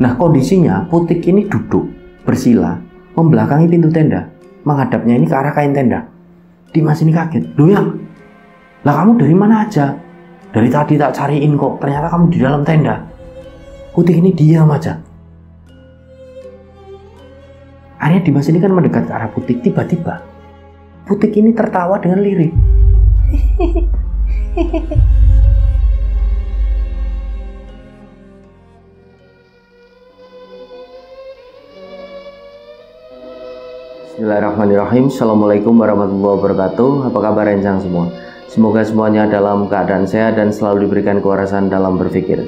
Nah kondisinya Putik ini duduk bersila membelakangi pintu tenda, menghadapnya ini ke arah kain tenda. Dimas ini kaget, "Loh ya, lah kamu dari mana aja? Dari tadi tak cariin kok, ternyata kamu di dalam tenda." Putik ini diam aja. Akhirnya Dimas ini kan mendekat ke arah Putik. Tiba-tiba Putik ini tertawa dengan lirih. Bismillahirrahmanirrahim. Assalamualaikum warahmatullahi wabarakatuh. Apa kabar rencang semua? Semoga semuanya dalam keadaan sehat dan selalu diberikan kewarasan dalam berpikir.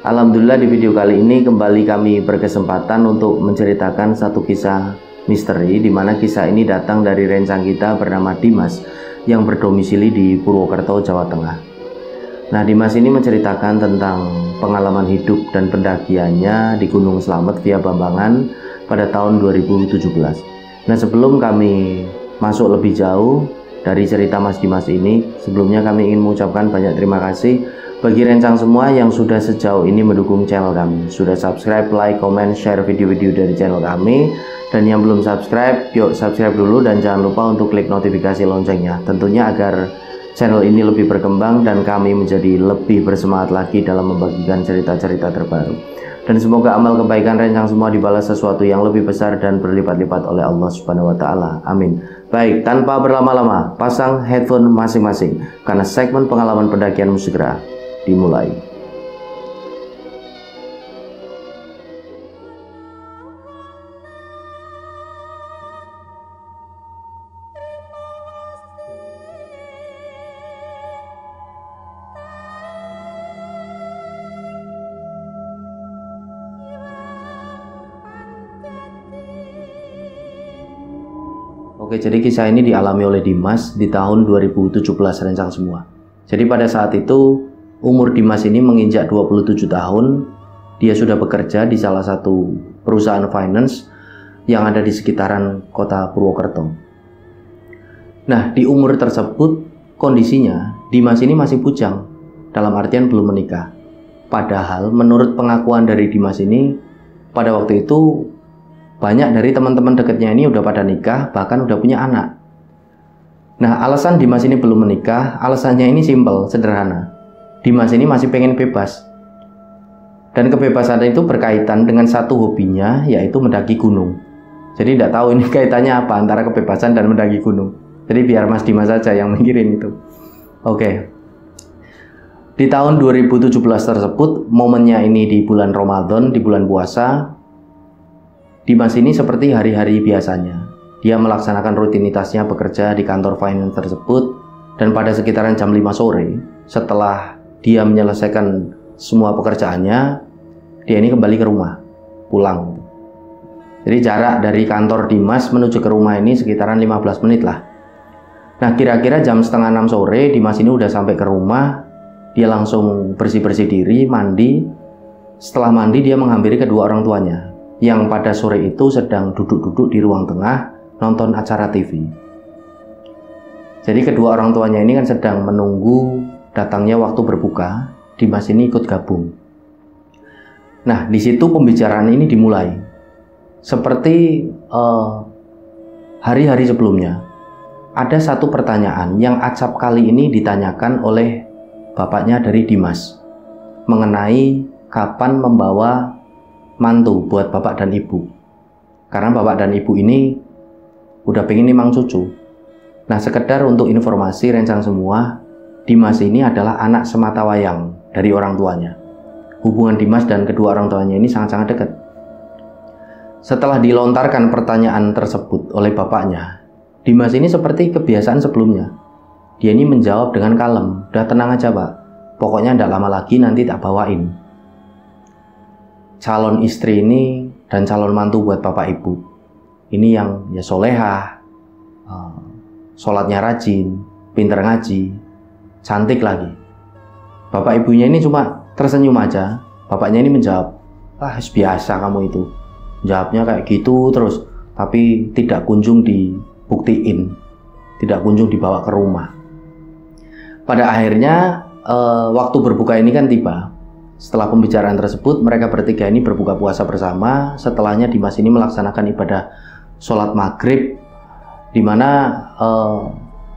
Alhamdulillah, di video kali ini kembali kami berkesempatan untuk menceritakan satu kisah misteri, di mana kisah ini datang dari rencang kita bernama Dimas yang berdomisili di Purwokerto, Jawa Tengah. Nah, Dimas ini menceritakan tentang pengalaman hidup dan pendakiannya di Gunung Slamet via Bambangan pada tahun 2017. Nah, sebelum kami masuk lebih jauh dari cerita Mas Dimas ini, sebelumnya kami ingin mengucapkan banyak terima kasih bagi rencang semua yang sudah sejauh ini mendukung channel kami, sudah subscribe, like, comment, share video-video dari channel kami. Dan yang belum subscribe, yuk subscribe dulu dan jangan lupa untuk klik notifikasi loncengnya, tentunya agar channel ini lebih berkembang dan kami menjadi lebih bersemangat lagi dalam membagikan cerita-cerita terbaru. Dan semoga amal kebaikan rencang semua dibalas sesuatu yang lebih besar dan berlipat-lipat oleh Allah Subhanahu wa Ta'ala. Amin. Baik, tanpa berlama-lama, pasang headphone masing-masing karena segmen pengalaman pendakian segera dimulai. Oke, jadi kisah ini dialami oleh Dimas di tahun 2017 rencang semua. Jadi pada saat itu umur Dimas ini menginjak 27 tahun. Dia sudah bekerja di salah satu perusahaan finance yang ada di sekitaran kota Purwokerto. Nah, di umur tersebut kondisinya Dimas ini masih bujang, dalam artian belum menikah. Padahal menurut pengakuan dari Dimas ini, pada waktu itu banyak dari teman-teman dekatnya ini udah pada nikah, bahkan udah punya anak. Nah, alasan Dimas ini belum menikah, alasannya ini simpel, sederhana. Dimas ini masih pengen bebas. Dan kebebasan itu berkaitan dengan satu hobinya, yaitu mendaki gunung. Jadi tidak tahu ini kaitannya apa antara kebebasan dan mendaki gunung. Jadi biar Mas Dimas saja yang mikirin itu. Oke. Di tahun 2017 tersebut, momennya ini di bulan Ramadan, di bulan puasa, Dimas ini seperti hari-hari biasanya. Dia melaksanakan rutinitasnya bekerja di kantor finance tersebut, dan pada sekitaran jam 5 sore, setelah dia menyelesaikan semua pekerjaannya, dia ini kembali ke rumah, pulang. Jadi jarak dari kantor Dimas menuju ke rumah ini sekitaran 15 menit lah. Nah, kira-kira jam setengah 6 sore, Dimas ini udah sampai ke rumah. Dia langsung bersih-bersih diri, mandi. Setelah mandi, dia menghampiri kedua orang tuanya yang pada sore itu sedang duduk-duduk di ruang tengah nonton acara TV. Jadi kedua orang tuanya ini kan sedang menunggu datangnya waktu berbuka. Dimas ini ikut gabung. Nah, di situ pembicaraan ini dimulai. Seperti hari-hari sebelumnya, ada satu pertanyaan yang acap kali ini ditanyakan oleh bapaknya dari Dimas mengenai kapan membawa mantu buat bapak dan ibu. Karena bapak dan ibu ini udah pengen nimang cucu. Nah, sekedar untuk informasi rencang semua, Dimas ini adalah anak sematawayang dari orang tuanya. Hubungan Dimas dan kedua orang tuanya ini sangat-sangat dekat. Setelah dilontarkan pertanyaan tersebut oleh bapaknya, Dimas ini seperti kebiasaan sebelumnya. Dia ini menjawab dengan kalem, "Udah tenang aja pak, pokoknya tidak lama lagi nanti tak bawain." Calon istri ini dan calon mantu buat bapak ibu ini yang ya solehah, sholatnya rajin, pinter ngaji, cantik lagi. Bapak ibunya ini cuma tersenyum aja. Bapaknya ini menjawab, "Ah, biasa kamu itu." Jawabnya kayak gitu terus, tapi tidak kunjung dibuktiin, tidak kunjung dibawa ke rumah. Pada akhirnya waktu berbuka ini kan tiba. Setelah pembicaraan tersebut, mereka bertiga ini berbuka puasa bersama. Setelahnya Dimas ini melaksanakan ibadah sholat maghrib, di mana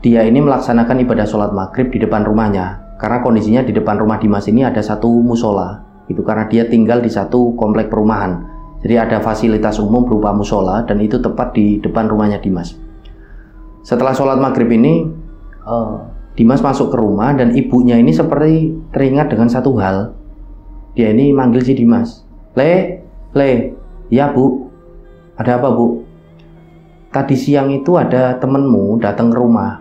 dia ini melaksanakan ibadah sholat maghrib di depan rumahnya. Karena kondisinya di depan rumah Dimas ini ada satu musola, itu karena dia tinggal di satu komplek perumahan. Jadi ada fasilitas umum berupa musola, dan itu tepat di depan rumahnya Dimas. Setelah sholat maghrib ini, Dimas masuk ke rumah, dan ibunya ini seperti teringat dengan satu hal. Dia ini manggil si Dimas, Le, ya bu, ada apa bu? Tadi siang itu ada temenmu datang ke rumah.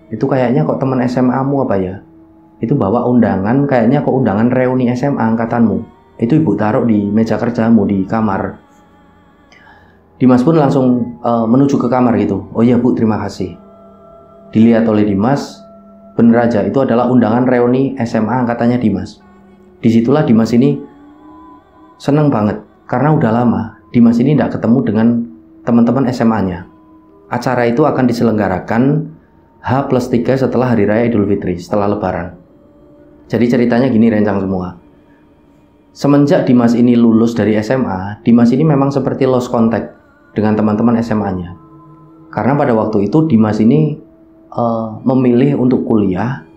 Itu kayaknya kok teman SMA-mu apa ya? Itu bawa undangan, kayaknya kok undangan reuni SMA angkatanmu. Itu ibu taruh di meja kerjamu di kamar. Dimas pun langsung menuju ke kamar gitu. Oh iya bu, terima kasih. Dilihat oleh Dimas, bener aja itu adalah undangan reuni SMA angkatannya Dimas. Disitulah Dimas ini seneng banget, karena udah lama Dimas ini tidak ketemu dengan teman-teman SMA-nya. Acara itu akan diselenggarakan H+3 setelah Hari Raya Idul Fitri, setelah Lebaran. Jadi ceritanya gini rencang semua. Semenjak Dimas ini lulus dari SMA, Dimas ini memang seperti lost contact dengan teman-teman SMA-nya. Karena pada waktu itu Dimas ini memilih untuk kuliah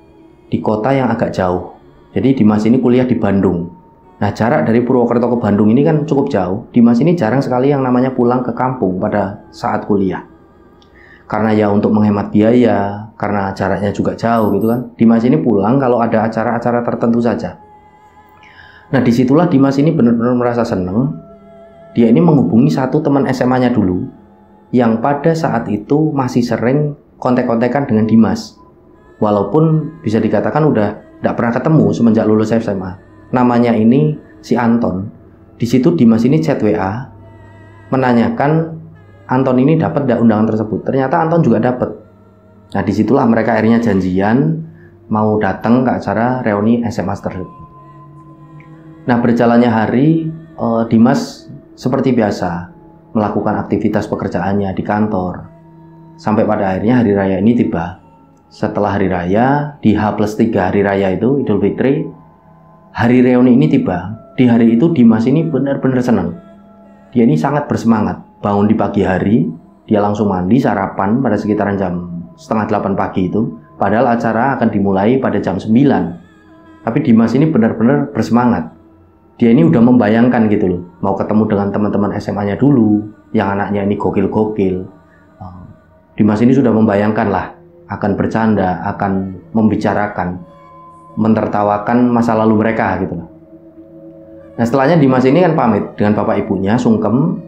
di kota yang agak jauh. Jadi Dimas ini kuliah di Bandung. Nah, jarak dari Purwokerto ke Bandung ini kan cukup jauh. Dimas ini jarang sekali yang namanya pulang ke kampung pada saat kuliah. Karena ya untuk menghemat biaya, karena jaraknya juga jauh gitu kan. Dimas ini pulang kalau ada acara-acara tertentu saja. Nah, disitulah Dimas ini benar-benar merasa seneng. Dia ini menghubungi satu teman SMA-nya dulu, yang pada saat itu masih sering kontek-kontekan dengan Dimas. Walaupun bisa dikatakan udah tidak pernah ketemu semenjak lulus SMA. Namanya ini si Anton. Di situ Dimas ini chat WA menanyakan Anton ini dapat tidak undangan tersebut. Ternyata Anton juga dapat. Nah, disitulah mereka akhirnya janjian mau datang ke acara reuni SMA tersebut. Nah, berjalannya hari, Dimas seperti biasa melakukan aktivitas pekerjaannya di kantor. Sampai pada akhirnya hari raya ini tiba. Setelah hari raya, di H+3 hari raya itu, Idul Fitri, hari reuni ini tiba. Di hari itu Dimas ini benar-benar senang. Dia ini sangat bersemangat. Bangun di pagi hari, dia langsung mandi, sarapan pada sekitaran jam 7:30 pagi itu. Padahal acara akan dimulai pada jam 9. Tapi Dimas ini benar-benar bersemangat. Dia ini udah membayangkan gitu loh, mau ketemu dengan teman-teman SMA-nya dulu, yang anaknya ini gokil-gokil. Dimas ini sudah membayangkan lah, akan bercanda, akan membicarakan, mentertawakan masa lalu mereka gitu. Nah, setelahnya Dimas ini kan pamit dengan bapak ibunya, sungkem,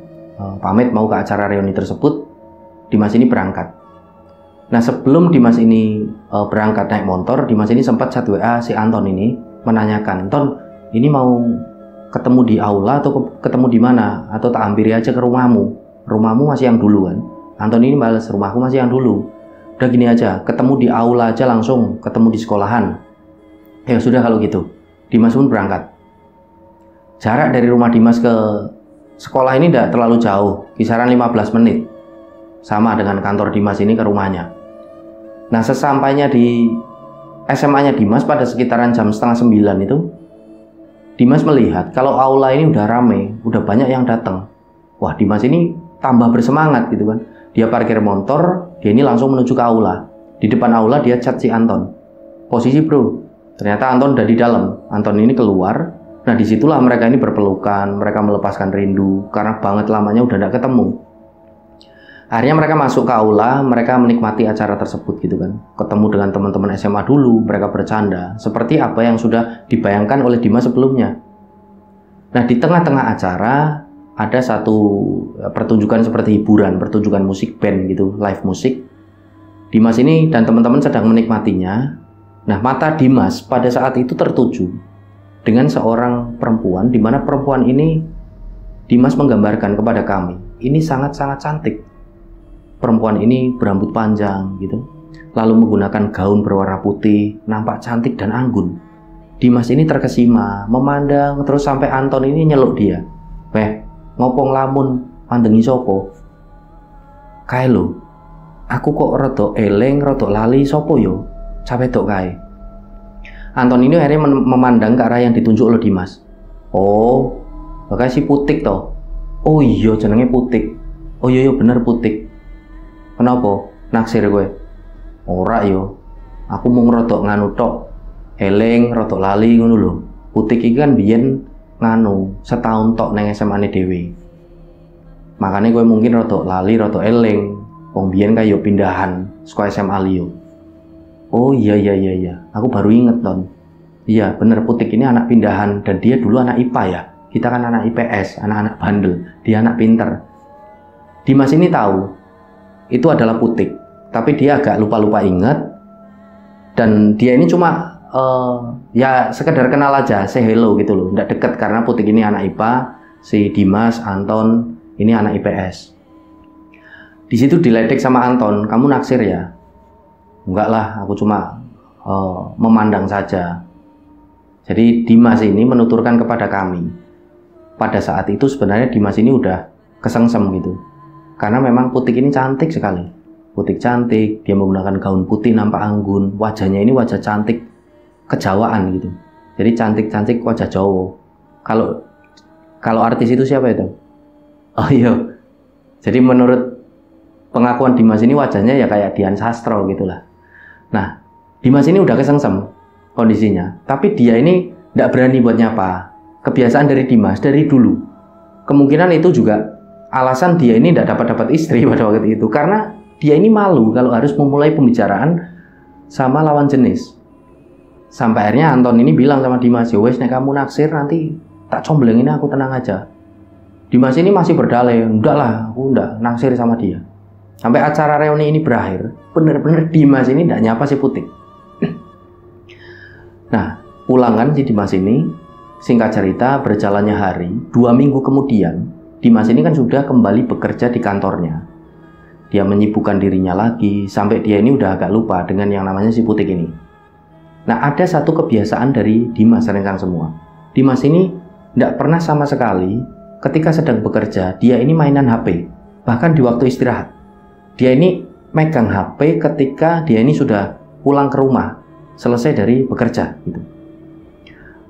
pamit mau ke acara reuni tersebut. Dimas ini berangkat. Nah, sebelum Dimas ini berangkat naik motor, Dimas ini sempat chat WA si Anton ini menanyakan, Ton, ini mau ketemu di aula atau ketemu di mana? Atau tak hampiri aja ke rumahmu? Rumahmu masih yang dulu kan? Anton ini balas, rumahku masih yang dulu. Udah gini aja, ketemu di aula aja langsung, ketemu di sekolahan. Ya sudah kalau gitu. Dimas pun berangkat. Jarak dari rumah Dimas ke sekolah ini tidak terlalu jauh, kisaran 15 menit. Sama dengan kantor Dimas ini ke rumahnya. Nah, sesampainya di SMA-nya Dimas pada sekitaran jam 8:30 itu, Dimas melihat kalau aula ini udah rame, udah banyak yang datang. Wah, Dimas ini tambah bersemangat gitu kan. Dia parkir motor, dia ini langsung menuju ke aula. Di depan aula dia chat si Anton. Posisi bro, ternyata Anton udah di dalam. Anton ini keluar. Nah, disitulah mereka ini berpelukan, mereka melepaskan rindu karena banget lamanya udah tidak ketemu. Akhirnya mereka masuk ke aula, mereka menikmati acara tersebut gitu kan. Ketemu dengan teman-teman SMA dulu, mereka bercanda seperti apa yang sudah dibayangkan oleh Dimas sebelumnya. Nah, di tengah-tengah acara ada satu pertunjukan seperti hiburan, pertunjukan musik band gitu, live musik. Dimas ini dan teman-teman sedang menikmatinya. Nah, mata Dimas pada saat itu tertuju dengan seorang perempuan, di mana perempuan ini Dimas menggambarkan kepada kami, ini sangat-sangat cantik. Perempuan ini berambut panjang gitu, lalu menggunakan gaun berwarna putih, nampak cantik dan anggun. Dimas ini terkesima, memandang terus sampai Anton ini nyeluk dia. Weh, ngopong lamun mandengi sopo? Kae lho, aku kok rodok eleng, rodok lali sopo yo? Cawe dok kae. Anton ini akhirnya memandang ke arah yang ditunjuk oleh Dimas. Oh, bakal si Putik toh. Oh iya jenenge Putik. Oh iya bener Putik. Kenapa? Naksir gue? Ora yo. Aku mau ngerotok nganu tok. Eling rotok lali ngono lho. Putik iki kan biyen nganu setahun tok neng SMA-ne dhewe. Makanya gue mungkin rotok lali, rotok eling. Wong biyen kayak pindahan saka SMA liyo. Oh iya, aku baru inget Ton. Iya bener Putik ini anak pindahan dan dia dulu anak IPA ya. Kita kan anak IPS, anak-anak bandel. Dia anak pinter. Dimas ini tahu itu adalah Putik, tapi dia agak lupa-lupa inget. Dan dia ini cuma ya sekedar kenal aja, say hello gitu loh. Nggak deket karena Putik ini anak IPA, si Dimas, Anton ini anak IPS. Di situ diledek sama Anton, kamu naksir ya? Enggak lah, aku cuma memandang saja. Jadi Dimas ini menuturkan kepada kami, pada saat itu sebenarnya Dimas ini udah kesengsem gitu. Karena memang Putik ini cantik sekali. Putik cantik, dia menggunakan gaun putih nampak anggun, wajahnya ini wajah cantik kejawaan gitu. Jadi cantik-cantik wajah Jawa. Kalau artis itu siapa itu? Oh iya. Jadi menurut pengakuan Dimas ini wajahnya ya kayak Dian Sastro gitulah. Nah, Dimas ini udah kesengsem kondisinya, tapi dia ini tidak berani buat nyapa. Kebiasaan dari Dimas dari dulu. Kemungkinan itu juga alasan dia ini tidak dapat istri pada waktu itu, karena dia ini malu kalau harus memulai pembicaraan sama lawan jenis. Sampai akhirnya Anton ini bilang sama Dimas, "Wes nek kamu naksir nanti tak comblengin, aku tenang aja." Dimas ini masih berdalih, "Enggak lah, aku enggak naksir sama dia." Sampai acara reuni ini berakhir, bener-bener Dimas ini tidak nyapa si Putik. Nah, pulangan si Dimas ini, singkat cerita berjalannya hari, 2 minggu kemudian, Dimas ini kan sudah kembali bekerja di kantornya. Dia menyibukkan dirinya lagi, sampai dia ini udah agak lupa dengan yang namanya si Putik ini. Nah, ada satu kebiasaan dari Dimas rencang semua. Dimas ini tidak pernah sama sekali ketika sedang bekerja, dia ini mainan HP, bahkan di waktu istirahat. Dia ini megang HP ketika dia ini sudah pulang ke rumah, selesai dari bekerja gitu.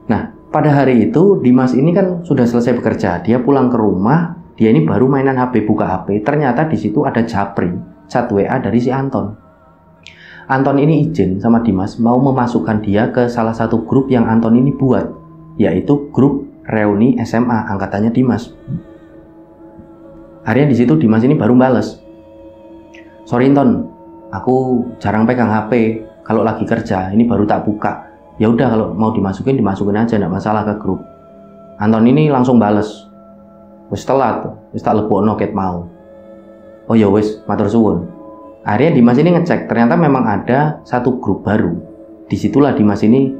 Nah, pada hari itu Dimas ini kan sudah selesai bekerja, dia pulang ke rumah, dia ini baru mainan HP, buka HP, ternyata di situ ada japri, chat WA dari si Anton. Anton ini izin sama Dimas mau memasukkan dia ke salah satu grup yang Anton ini buat, yaitu grup reuni SMA angkatannya Dimas. Akhirnya di situ Dimas ini baru bales, "Sorry Anton, aku jarang pegang HP, kalau lagi kerja ini baru tak buka. Ya udah kalau mau dimasukin aja, enggak masalah ke grup." Anton ini langsung bales, "Wis telat, wis tak lebokno ket mau." "Oh ya wis, matur suwun." Akhirnya Dimas ini ngecek, ternyata memang ada satu grup baru. Disitulah Dimas ini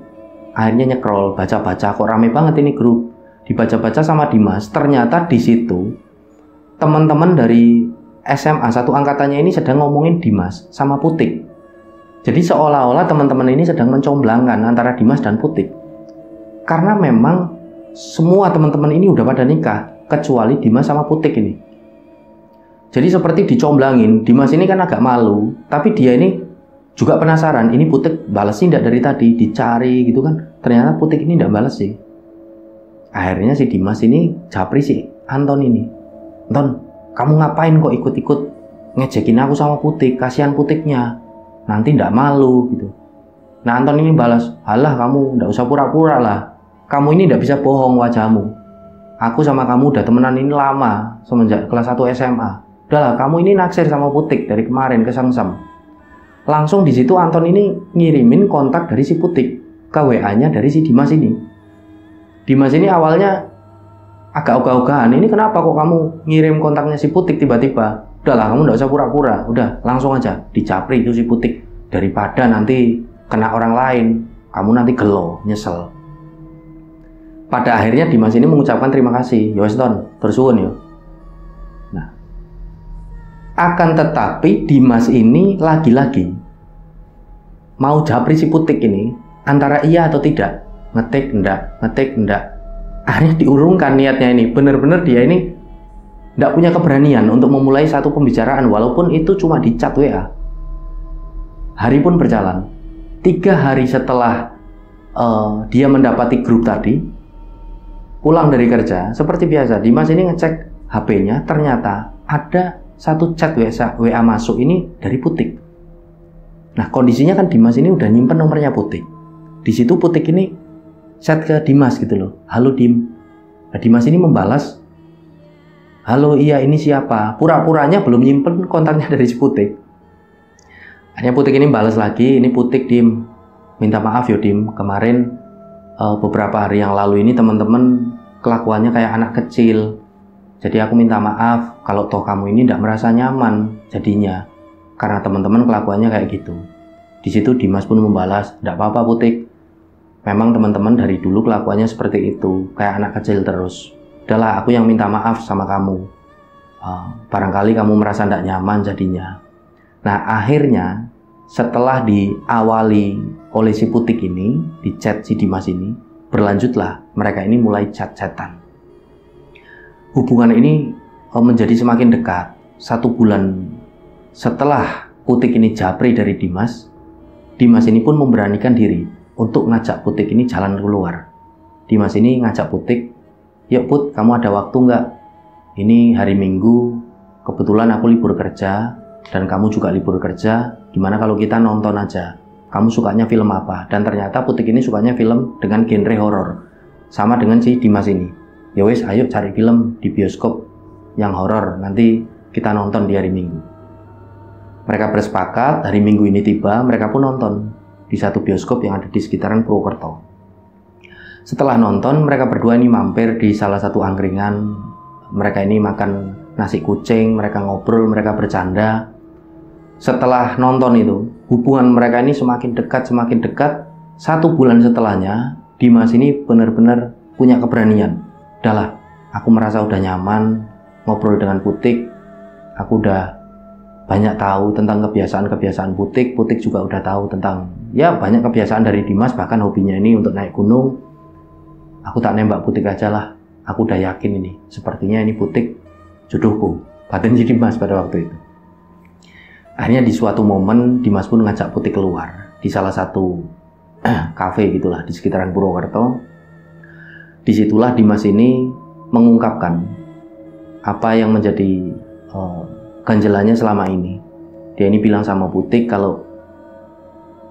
akhirnya nyekrol, baca-baca, kok rame banget ini grup. Dibaca-baca sama Dimas, ternyata di situ teman-teman dari SMA satu angkatannya ini sedang ngomongin Dimas sama Putik. Jadi seolah-olah teman-teman ini sedang mencomblangkan antara Dimas dan Putik. Karena memang semua teman-teman ini udah pada nikah, kecuali Dimas sama Putik ini. Jadi seperti dicomblangin. Dimas ini kan agak malu, tapi dia ini juga penasaran, ini Putik balas sih enggak dari tadi, dicari gitu kan. Ternyata Putik ini enggak balas sih. Akhirnya si Dimas ini japri si Anton ini, "Anton, kamu ngapain kok ikut-ikut ngejekin aku sama Putik, kasihan Putiknya, nanti ndak malu gitu." Nah Anton ini balas, "Alah kamu ndak usah pura-pura lah, kamu ini ndak bisa bohong wajahmu. Aku sama kamu udah temenan ini lama, semenjak kelas 1 SMA. Udahlah kamu ini naksir sama Putik dari kemarin kesengsem." Langsung di situ Anton ini ngirimin kontak dari si Putik ke WA-nya dari si Dimas ini. Dimas ini awalnya agak ogah-ogahan, "Ini kenapa kok kamu ngirim kontaknya si Putik tiba-tiba? Udahlah kamu nggak usah pura-pura, udah langsung aja dicapri itu si Putik, daripada nanti kena orang lain, kamu nanti gelo, nyesel." Pada akhirnya Dimas ini mengucapkan terima kasih, "Ya wis Ton, bersuwun ya." Nah, akan tetapi Dimas ini lagi-lagi mau japri si Putik ini antara iya atau tidak, ngetik enggak. Akhirnya diurungkan niatnya ini, bener-bener dia ini tidak punya keberanian untuk memulai satu pembicaraan walaupun itu cuma di chat WA. Hari pun berjalan. 3 hari setelah dia mendapati grup tadi, pulang dari kerja, seperti biasa, Dimas ini ngecek HP-nya, ternyata ada satu chat WA masuk ini dari Putik. Nah, kondisinya kan Dimas ini udah nyimpen nomornya Putik. Di situ Putik ini chat ke Dimas gitu loh, halo Dim. Nah, Dimas ini membalas, halo iya ini siapa? Pura-puranya belum nyimpen kontaknya dari si Putik. Akhirnya Putik ini balas lagi, ini Putik Dim, minta maaf yo Dim, kemarin beberapa hari yang lalu ini teman-teman kelakuannya kayak anak kecil. Jadi aku minta maaf kalau toh kamu ini tidak merasa nyaman jadinya karena teman-teman kelakuannya kayak gitu. Di situ Dimas pun membalas, tidak apa-apa Putik. Memang teman-teman dari dulu kelakuannya seperti itu, kayak anak kecil terus. Udahlah, aku yang minta maaf sama kamu. Barangkali kamu merasa tidak nyaman jadinya. Nah, akhirnya setelah diawali oleh si Putik ini, di chat si Dimas ini, berlanjutlah mereka ini mulai chat-chatan. Hubungan ini menjadi semakin dekat. 1 bulan setelah Putik ini japri dari Dimas, Dimas ini pun memberanikan diri untuk ngajak Putik ini jalan keluar. Dimas ini ngajak Putik, yuk Put, kamu ada waktu nggak? Ini hari Minggu, kebetulan aku libur kerja, dan kamu juga libur kerja, gimana kalau kita nonton aja? Kamu sukanya film apa? Dan ternyata Putik ini sukanya film dengan genre horor, sama dengan si Dimas ini. Ya wes, ayo cari film di bioskop yang horor, nanti kita nonton di hari Minggu. Mereka bersepakat, hari Minggu ini tiba, mereka pun nonton di satu bioskop yang ada di sekitaran Purwokerto. Setelah nonton, mereka berdua ini mampir di salah satu angkringan. Mereka ini makan nasi kucing, mereka ngobrol, mereka bercanda. Setelah nonton itu, hubungan mereka ini semakin dekat, semakin dekat. 1 bulan setelahnya, Dimas ini benar-benar punya keberanian. Udahlah, aku merasa udah nyaman ngobrol dengan Putik. Aku udah banyak tahu tentang kebiasaan-kebiasaan Putik. Putik juga udah tahu tentang ya banyak kebiasaan dari Dimas, bahkan hobinya ini untuk naik gunung. Aku tak nembak Putik aja lah. Aku udah yakin ini, sepertinya ini Putik jodohku, batin si Dimas pada waktu itu. Akhirnya di suatu momen Dimas pun ngajak Putik keluar di salah satu kafe gitulah di sekitaran Purwokerto. Disitulah Dimas ini mengungkapkan apa yang menjadi ganjelannya selama ini. Dia ini bilang sama Putik kalau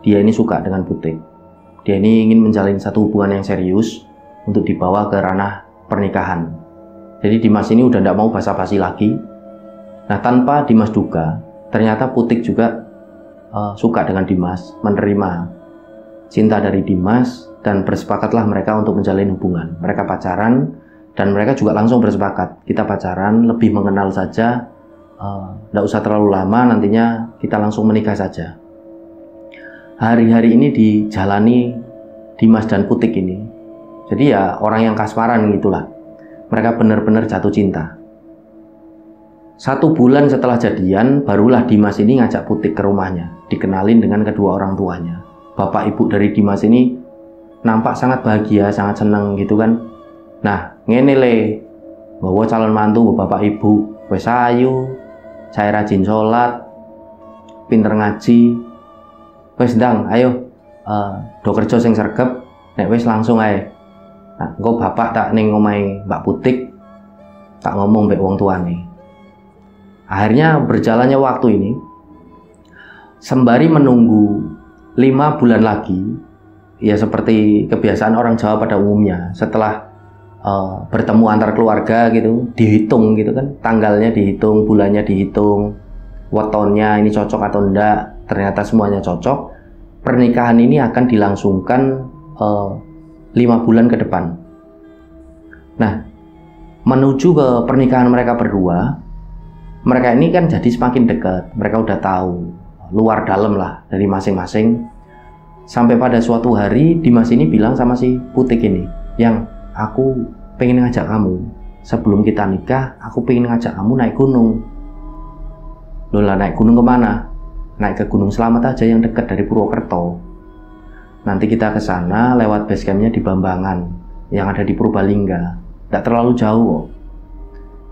dia ini suka dengan Putik. Dia ini ingin menjalin satu hubungan yang serius untuk dibawa ke ranah pernikahan. Jadi Dimas ini udah tidak mau basa-basi lagi. Nah, tanpa Dimas duga, ternyata Putik juga suka dengan Dimas, menerima cinta dari Dimas, dan bersepakatlah mereka untuk menjalin hubungan. Mereka pacaran, dan mereka juga langsung bersepakat, kita pacaran, lebih mengenal saja, tidak usah terlalu lama, nantinya kita langsung menikah saja. Hari-hari ini dijalani Dimas dan Putik ini. Jadi ya orang yang kasmaran gitulah. Mereka benar-benar jatuh cinta. 1 bulan setelah jadian, barulah Dimas ini ngajak Putik ke rumahnya, dikenalin dengan kedua orang tuanya. Bapak ibu dari Dimas ini nampak sangat bahagia, sangat senang gitu kan. Nah, ngene le, bawa calon mantu bapak ibu, wes ayu, saya rajin sholat, pinter ngaji, wes ndang, ayo, do kerja sing sregep, nek wes langsung ae. Nah, engko bapak tak ning omahe Mbak Putik, tak ngomong mbek wong tuane. Akhirnya berjalannya waktu ini, sembari menunggu 5 bulan lagi, ya seperti kebiasaan orang Jawa pada umumnya, setelah bertemu antar keluarga gitu, dihitung gitu kan, tanggalnya dihitung, bulannya dihitung, wetonnya ini cocok atau enggak, ternyata semuanya cocok. Pernikahan ini akan dilangsungkan 5 bulan ke depan. Nah, menuju ke pernikahan mereka berdua, mereka ini kan jadi semakin dekat. Mereka udah tahu luar dalam lah dari masing-masing. Sampai pada suatu hari Dimas ini bilang sama si Putik ini, yang aku pengen ngajak kamu, sebelum kita nikah, aku pengen ngajak kamu naik gunung. Loh lah, naik gunung kemana? Naik ke Gunung Slamet aja yang dekat dari Purwokerto. Nanti kita ke sana lewat base campnya di Bambangan yang ada di Purbalingga. Tidak terlalu jauh kok.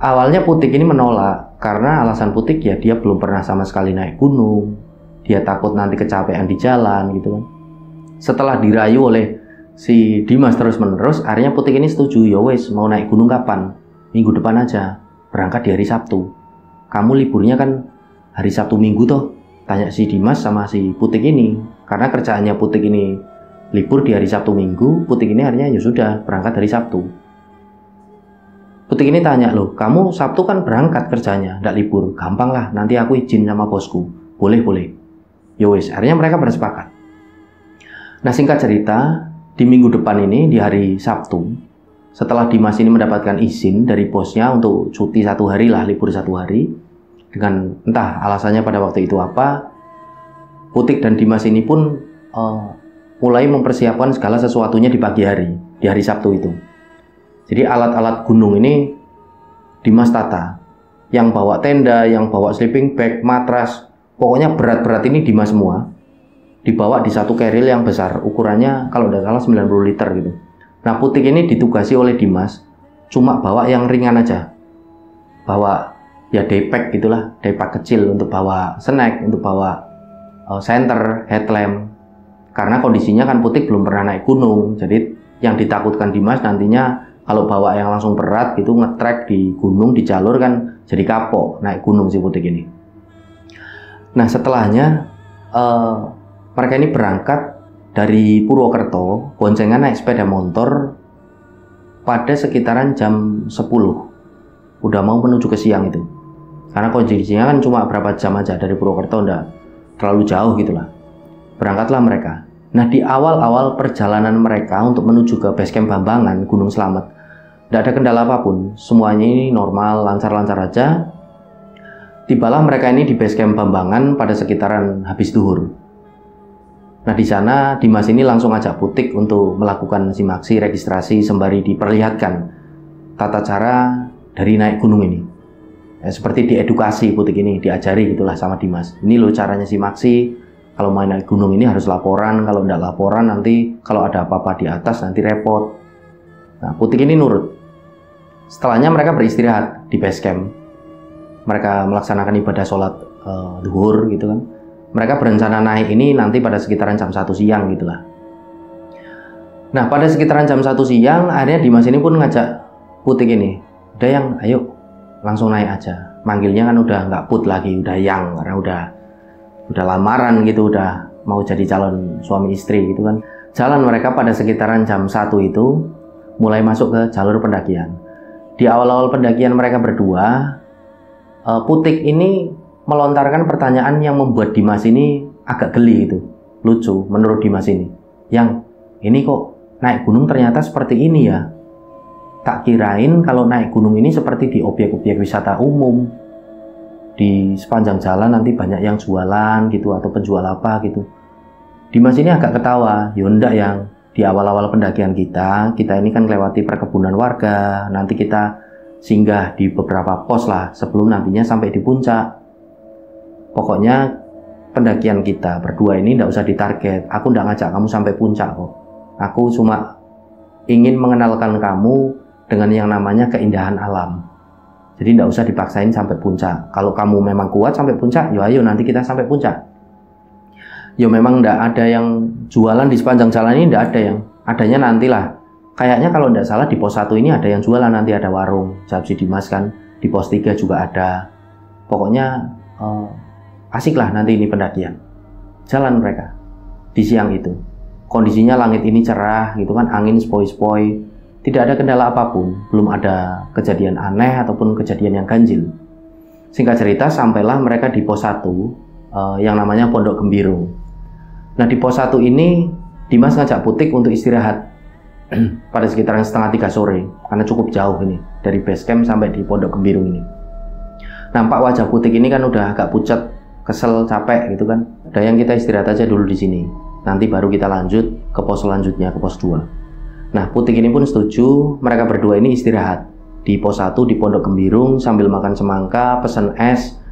Awalnya Putik ini menolak karena alasan Putik ya dia belum pernah sama sekali naik gunung. Dia takut nanti kecapean di jalan gitu kan. Setelah dirayu oleh Si Dimas terus menerus, akhirnya Putik ini setuju. Ya wes, mau naik gunung kapan? Minggu depan aja, berangkat di hari Sabtu. Kamu liburnya kan hari Sabtu Minggu toh? Tanya si Dimas sama si Putik ini. Karena kerjaannya Putik ini libur di hari Sabtu Minggu, Putik ini akhirnya ya sudah berangkat hari Sabtu. Putik ini tanya, loh kamu Sabtu kan berangkat kerjanya, nggak libur. Gampang lah, nanti aku izin sama bosku. Boleh. Yowes, akhirnya mereka bersepakat. Nah singkat cerita, di minggu depan ini, di hari Sabtu, setelah Dimas ini mendapatkan izin dari bosnya untuk cuti 1 hari lah, libur 1 hari, dengan entah alasannya pada waktu itu apa, Putik dan Dimas ini pun mulai mempersiapkan segala sesuatunya di pagi hari, di hari Sabtu itu. Jadi alat-alat gunung ini Dimas tata. Yang bawa tenda, yang bawa sleeping bag, matras, pokoknya berat-berat ini Dimas semua. Dibawa di satu keril yang besar, ukurannya kalau tidak salah 90 liter gitu. Nah Putik ini ditugasi oleh Dimas cuma bawa yang ringan aja. Bawa ya daypack gitulah, daypack kecil untuk bawa snack, untuk bawa senter, headlamp. Karena kondisinya kan Putik belum pernah naik gunung. Jadi yang ditakutkan Dimas nantinya kalau bawa yang langsung berat gitu, ngetrek di gunung, di jalur kan jadi kapok naik gunung si Putik ini. Nah setelahnya mereka ini berangkat dari Purwokerto, boncengan naik sepeda motor pada sekitaran jam 10. Udah mau menuju ke siang itu. Karena kondisinya kan cuma berapa jam aja dari Purwokerto, udah terlalu jauh gitulah. Berangkatlah mereka. Nah di awal-awal perjalanan mereka untuk menuju ke basecamp Bambangan, Gunung Slamet, tidak ada kendala apapun, semuanya ini normal, lancar-lancar aja. Tibalah mereka ini di basecamp Bambangan pada sekitaran habis duhur. Nah di sana Dimas ini langsung ajak Putik untuk melakukan simaksi registrasi sembari diperlihatkan tata cara dari naik gunung ini. Ya, seperti diedukasi Putik ini, diajari gitulah sama Dimas. Ini loh caranya simaksi, kalau main naik gunung ini harus laporan, kalau tidak laporan nanti kalau ada apa-apa di atas nanti repot. Nah Putik ini nurut. Setelahnya mereka beristirahat di base camp. Mereka melaksanakan ibadah sholat duhur gitu kan. Mereka berencana naik ini nanti pada sekitaran jam 1 siang gitulah. Nah pada sekitaran jam 1 siang akhirnya Dimas ini pun ngajak Putik ini, udah yang ayo langsung naik aja. Manggilnya kan udah nggak Put lagi, udah yang, karena udah lamaran gitu, udah mau jadi calon suami istri gitu kan. Jalan mereka pada sekitaran jam 1 itu mulai masuk ke jalur pendakian. Di awal-awal pendakian mereka berdua, Putik ini melontarkan pertanyaan yang membuat Dimas ini agak geli gitu. Lucu menurut Dimas ini. Yang ini kok naik gunung ternyata seperti ini ya. Tak kirain kalau naik gunung ini seperti di objek-objek wisata umum. Di sepanjang jalan nanti banyak yang jualan gitu atau penjual apa gitu. Dimas ini agak ketawa. Yondak yang di awal-awal pendakian kita ini kan lewati perkebunan warga, nanti kita singgah di beberapa pos lah sebelum nantinya sampai di puncak. Pokoknya pendakian kita berdua ini tidak usah ditarget, aku tidak ngajak kamu sampai puncak kok. Aku cuma ingin mengenalkan kamu dengan yang namanya keindahan alam. Jadi tidak usah dipaksain sampai puncak. Kalau kamu memang kuat sampai puncak, yo ayo nanti kita sampai puncak. Ya memang tidak ada yang jualan di sepanjang jalan ini, tidak ada yang. Adanya nantilah. Kayaknya kalau tidak salah di pos 1 ini ada yang jualan, nanti ada warung. Jawab si Dimas kan. Di pos 3 juga ada. Pokoknya asik lah nanti ini pendakian. Jalan mereka di siang itu. Kondisinya langit ini cerah gitu kan, angin sepoi-sepoi. Tidak ada kendala apapun. Belum ada kejadian aneh ataupun kejadian yang ganjil. Singkat cerita sampailah mereka di pos 1 yang namanya Pondok Gembirung. Nah di pos 1 ini Dimas ngajak Putik untuk istirahat pada sekitaran setengah 3 sore karena cukup jauh ini dari base camp sampai di Pondok Gembirung ini. Nampak wajah Putik ini kan udah agak pucat, kesel, capek gitu kan. Udah yang kita istirahat aja dulu di sini. Nanti baru kita lanjut ke pos selanjutnya, ke pos 2. Nah Putik ini pun setuju. Mereka berdua ini istirahat di pos 1 di Pondok Gembirung sambil makan semangka, pesen es.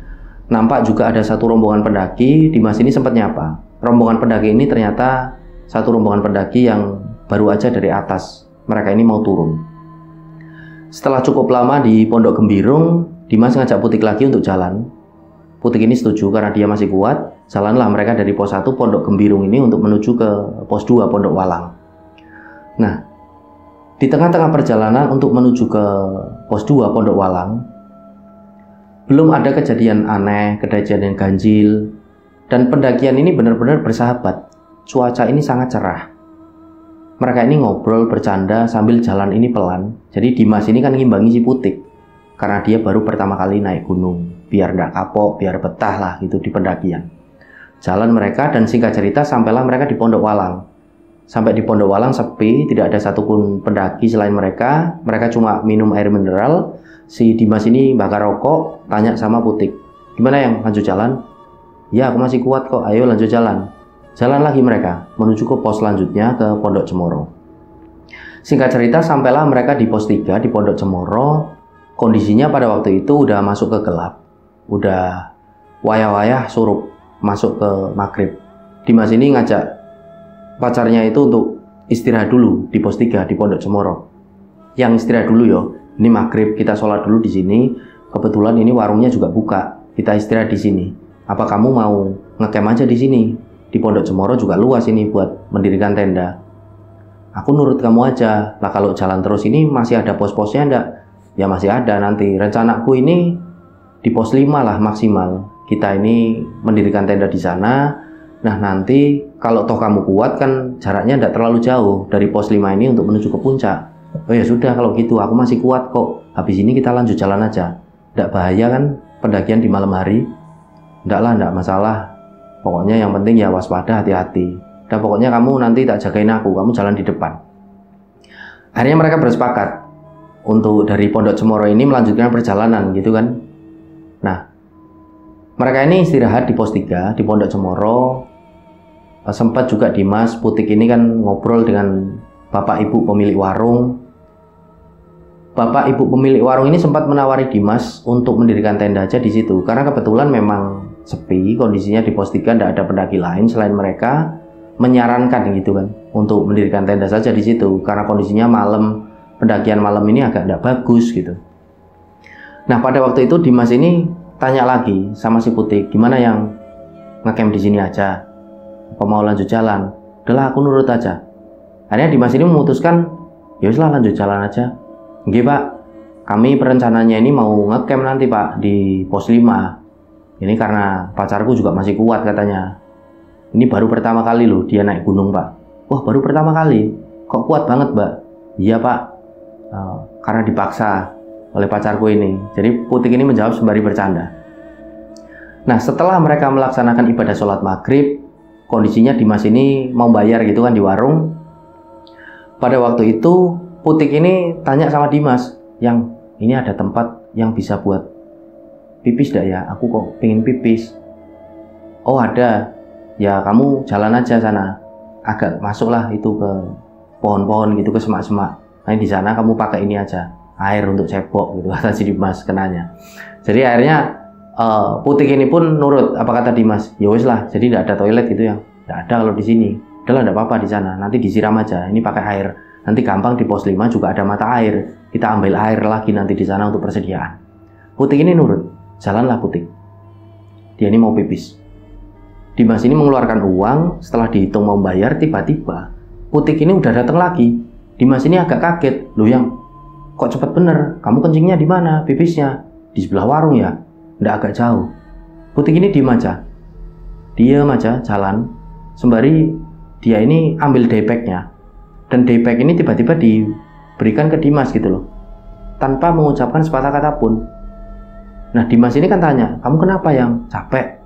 Nampak juga ada satu rombongan pendaki. Dimas ini sempat nyapa. Rombongan pendaki ini ternyata satu rombongan pendaki yang baru aja dari atas. Mereka ini mau turun. Setelah cukup lama di Pondok Gembirung, Dimas ngajak Putik lagi untuk jalan. Putik ini setuju karena dia masih kuat. Jalanlah mereka dari pos 1 Pondok Gembirung ini untuk menuju ke pos 2 Pondok Walang. Nah, di tengah-tengah perjalanan untuk menuju ke pos 2 Pondok Walang, belum ada kejadian aneh, kejadian ganjil, dan pendakian ini benar-benar bersahabat. Cuaca ini sangat cerah. Mereka ini ngobrol, bercanda sambil jalan ini pelan. Jadi Dimas ini kan ngimbangi si Putik, karena dia baru pertama kali naik gunung. Biar nggak kapok, biar betah lah gitu di pendakian. Jalan mereka, dan singkat cerita sampailah mereka di Pondok Walang. Sampai di Pondok Walang sepi, tidak ada satupun pendaki selain mereka. Mereka cuma minum air mineral. Si Dimas ini bakar rokok, tanya sama Putik, "Gimana yang lanjut jalan?" "Ya, aku masih kuat kok, ayo lanjut jalan." Jalan lagi mereka, menuju ke pos selanjutnya ke Pondok Cemoro. Singkat cerita, sampailah mereka di pos 3 di Pondok Cemoro. Kondisinya pada waktu itu udah masuk ke gelap. Udah wayah-wayah surup, masuk ke maghrib. Dimas ini ngajak pacarnya itu untuk istirahat dulu di pos 3 di Pondok Cemoro. Yang istirahat dulu yo, ini maghrib, kita sholat dulu di sini. Kebetulan ini warungnya juga buka, kita istirahat di sini. Apa kamu mau ngecamp aja di sini? Di Pondok Cemoro juga luas ini buat mendirikan tenda. Aku nurut kamu aja. Lah kalau jalan terus ini masih ada pos-posnya enggak? Ya masih ada nanti. Rencanaku ini di pos 5 lah maksimal. Kita ini mendirikan tenda di sana. Nah nanti kalau toh kamu kuat kan jaraknya enggak terlalu jauh dari pos 5 ini untuk menuju ke puncak. Oh ya sudah kalau gitu, aku masih kuat kok. Habis ini kita lanjut jalan aja. Enggak bahaya kan pendakian di malam hari? Enggak lah, enggak masalah. Pokoknya yang penting ya waspada, hati-hati. Dan pokoknya kamu nanti tak jagain aku, kamu jalan di depan. Akhirnya mereka bersepakat untuk dari Pondok Cemoro ini melanjutkan perjalanan gitu kan. Nah, mereka ini istirahat di pos 3 di Pondok Cemoro. Sempat juga Dimas Putik ini kan ngobrol dengan bapak ibu pemilik warung. Bapak ibu pemilik warung ini sempat menawari Dimas untuk mendirikan tenda aja di situ, karena kebetulan memang sepi kondisinya di pos 3, tidak ada pendaki lain selain mereka. Menyarankan gitu kan untuk mendirikan tenda saja di situ karena kondisinya malam, pendakian malam ini agak tidak bagus gitu. Nah pada waktu itu Dimas ini tanya lagi sama si Putik, "Gimana yang ngecamp di sini aja? Apa mau lanjut jalan?" "Udahlah aku nurut aja." Akhirnya Dimas ini memutuskan, "Ya uslah lanjut jalan aja." "Nggih Pak, kami perencananya ini mau ngecamp nanti Pak di pos 5. Ini karena pacarku juga masih kuat katanya. Ini baru pertama kali loh dia naik gunung Pak." "Wah baru pertama kali? Kok kuat banget Mbak?" "Iya Pak, karena dipaksa oleh pacarku ini." Jadi Putik ini menjawab sembari bercanda. Nah setelah mereka melaksanakan ibadah sholat maghrib, kondisinya Dimas ini mau bayar gitu kan di warung. Pada waktu itu Putik ini tanya sama Dimas, "Yang ini ada tempat yang bisa buat pipis dah ya? Aku kok pengen pipis." "Oh ada, ya kamu jalan aja sana, agak masuklah itu ke pohon-pohon gitu, ke semak-semak. Nah di sana kamu pakai ini aja, air untuk cebok gitu," kata si Dimas kenanya. Jadi akhirnya Putik ini pun nurut apa kata Dimas. Ya wis lah, jadi tidak ada toilet gitu ya, tidak ada kalau di sini. Udahlah tidak apa-apa di sana, nanti disiram aja, ini pakai air. Nanti gampang di pos 5 juga ada mata air, kita ambil air lagi nanti di sana untuk persediaan. Putik ini nurut, jalanlah Putik. Dia ini mau pipis. Dimas ini mengeluarkan uang, setelah dihitung mau bayar, tiba-tiba Putik ini udah datang lagi. Dimas ini agak kaget, "Loh Yang, kok cepet bener? Kamu kencingnya di mana? Pipisnya di sebelah warung ya? Nggak agak jauh?" Putik ini diam aja, jalan, sembari dia ini ambil daypacknya. Dan daypack ini tiba-tiba diberikan ke Dimas gitu loh, tanpa mengucapkan sepatah kata pun. Nah Dimas ini kan tanya, "Kamu kenapa Yang? Capek?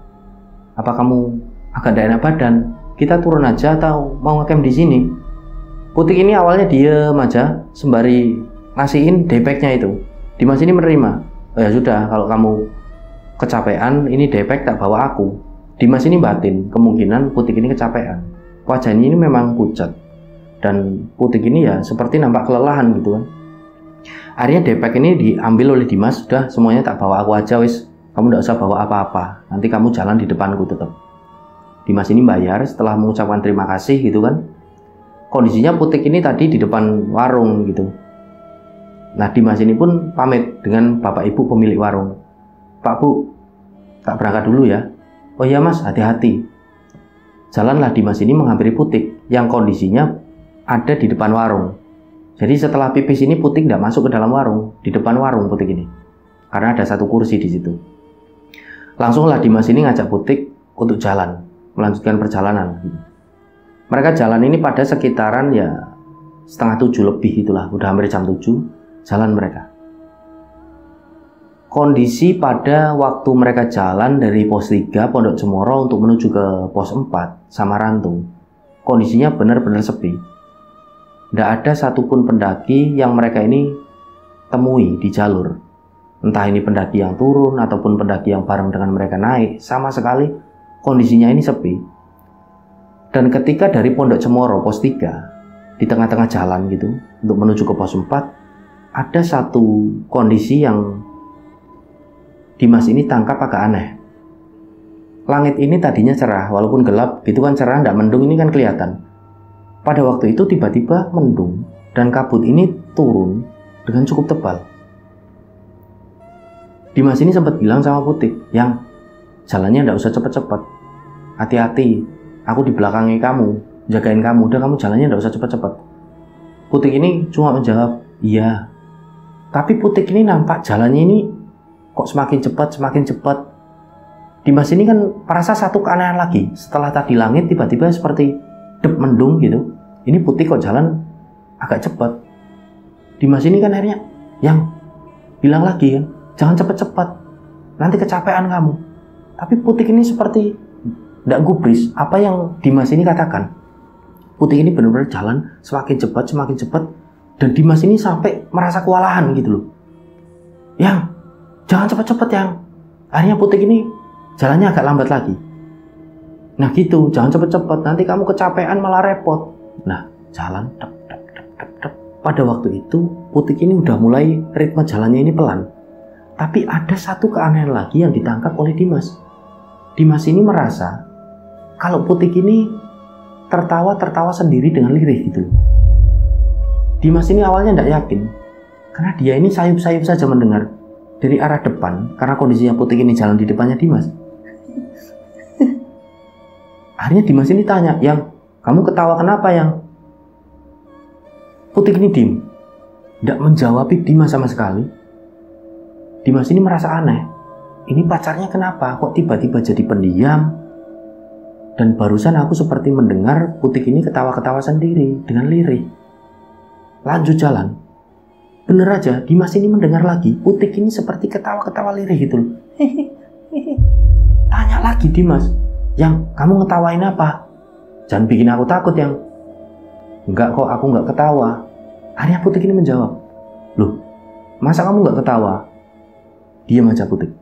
Apa kamu agak tidak enak badan? Kita turun aja atau mau ngecamp di sini?" Putik ini awalnya diem aja sembari ngasihin daypacknya itu. Dimas ini menerima. "Oh ya sudah, kalau kamu kecapean, ini daypack tak bawa aku." Dimas ini batin, kemungkinan Putik ini kecapean. Wajahnya ini memang pucat, dan Putik ini ya seperti nampak kelelahan gitu kan. Akhirnya daypack ini diambil oleh Dimas. "Sudah, semuanya tak bawa aku aja wis. Kamu tidak usah bawa apa-apa. Nanti kamu jalan di depanku tetap." Dimas ini bayar setelah mengucapkan terima kasih gitu kan. Kondisinya Putik ini tadi di depan warung gitu. Nah Dimas ini pun pamit dengan bapak ibu pemilik warung. "Pak Bu, tak berangkat dulu ya." "Oh iya Mas, hati-hati." Jalanlah Dimas ini menghampiri Putik yang kondisinya ada di depan warung. Jadi setelah pipis ini Putik tidak masuk ke dalam warung, di depan warung Putik ini. Karena ada satu kursi di situ. Langsunglah Dimas ini ngajak Putik untuk jalan, melanjutkan perjalanan. Mereka jalan ini pada sekitaran ya 6:30 lebih itulah, udah hampir jam 7 jalan mereka. Kondisi pada waktu mereka jalan dari pos 3 Pondok Cemoro untuk menuju ke pos 4 Samarantu, kondisinya benar-benar sepi. Tidak ada satupun pendaki yang mereka ini temui di jalur. Entah ini pendaki yang turun ataupun pendaki yang bareng dengan mereka naik, sama sekali kondisinya ini sepi. Dan ketika dari Pondok Cemoro pos 3 di tengah-tengah jalan gitu untuk menuju ke pos 4, ada satu kondisi yang Dimas ini tangkap agak aneh. Langit ini tadinya cerah, walaupun gelap gitu kan, cerah, tidak mendung, ini kan kelihatan. Pada waktu itu tiba-tiba mendung dan kabut ini turun dengan cukup tebal. Dimas ini sempat bilang sama Putik, yang jalannya tidak usah cepat-cepat, hati-hati, aku di belakangnya kamu, jagain kamu, udah kamu jalannya tidak usah cepat-cepat. Putik ini cuma menjawab, iya. Tapi Putik ini nampak jalannya ini kok semakin cepat. Dimas ini kan merasa satu keanehan lagi. Setelah tadi langit tiba-tiba seperti mendung gitu. Ini Putik kok jalan agak cepat. Dimas ini kan akhirnya yang bilang lagi kan, jangan cepat-cepat, nanti kecapean kamu. Tapi Putik ini seperti tidak gubris apa yang Dimas ini katakan. Putik ini benar-benar jalan semakin cepat, dan Dimas ini sampai merasa kewalahan gitu loh. Yang jangan cepat-cepat yang. Akhirnya Putik ini jalannya agak lambat lagi. Nah gitu, jangan cepat-cepat, nanti kamu kecapean malah repot. Nah, jalan dep. Pada waktu itu Putik ini udah mulai ritme jalannya ini pelan. Tapi ada satu keanehan lagi yang ditangkap oleh Dimas. Dimas ini merasa kalau Putik ini tertawa sendiri dengan lirih gitu. Dimas ini awalnya tidak yakin, karena dia ini sayup-sayup saja mendengar dari arah depan, karena kondisinya Putik ini jalan di depannya Dimas. Akhirnya Dimas ini tanya, yang kamu ketawa kenapa yang? Putik ini diem, tidak menjawab Dimas sama sekali. Dimas ini merasa aneh, ini pacarnya kenapa kok tiba-tiba jadi pendiam? Dan barusan aku seperti mendengar Putik ini ketawa-ketawa sendiri dengan lirih. Lanjut jalan. Bener aja, Dimas ini mendengar lagi Putik ini seperti ketawa-ketawa lirih gitu loh. Tanya lagi Dimas, yang kamu ngetawain apa? Jangan bikin aku takut yang. Enggak kok, aku enggak ketawa. Akhirnya Putik ini menjawab, loh masa kamu enggak ketawa? Diam aja Putik.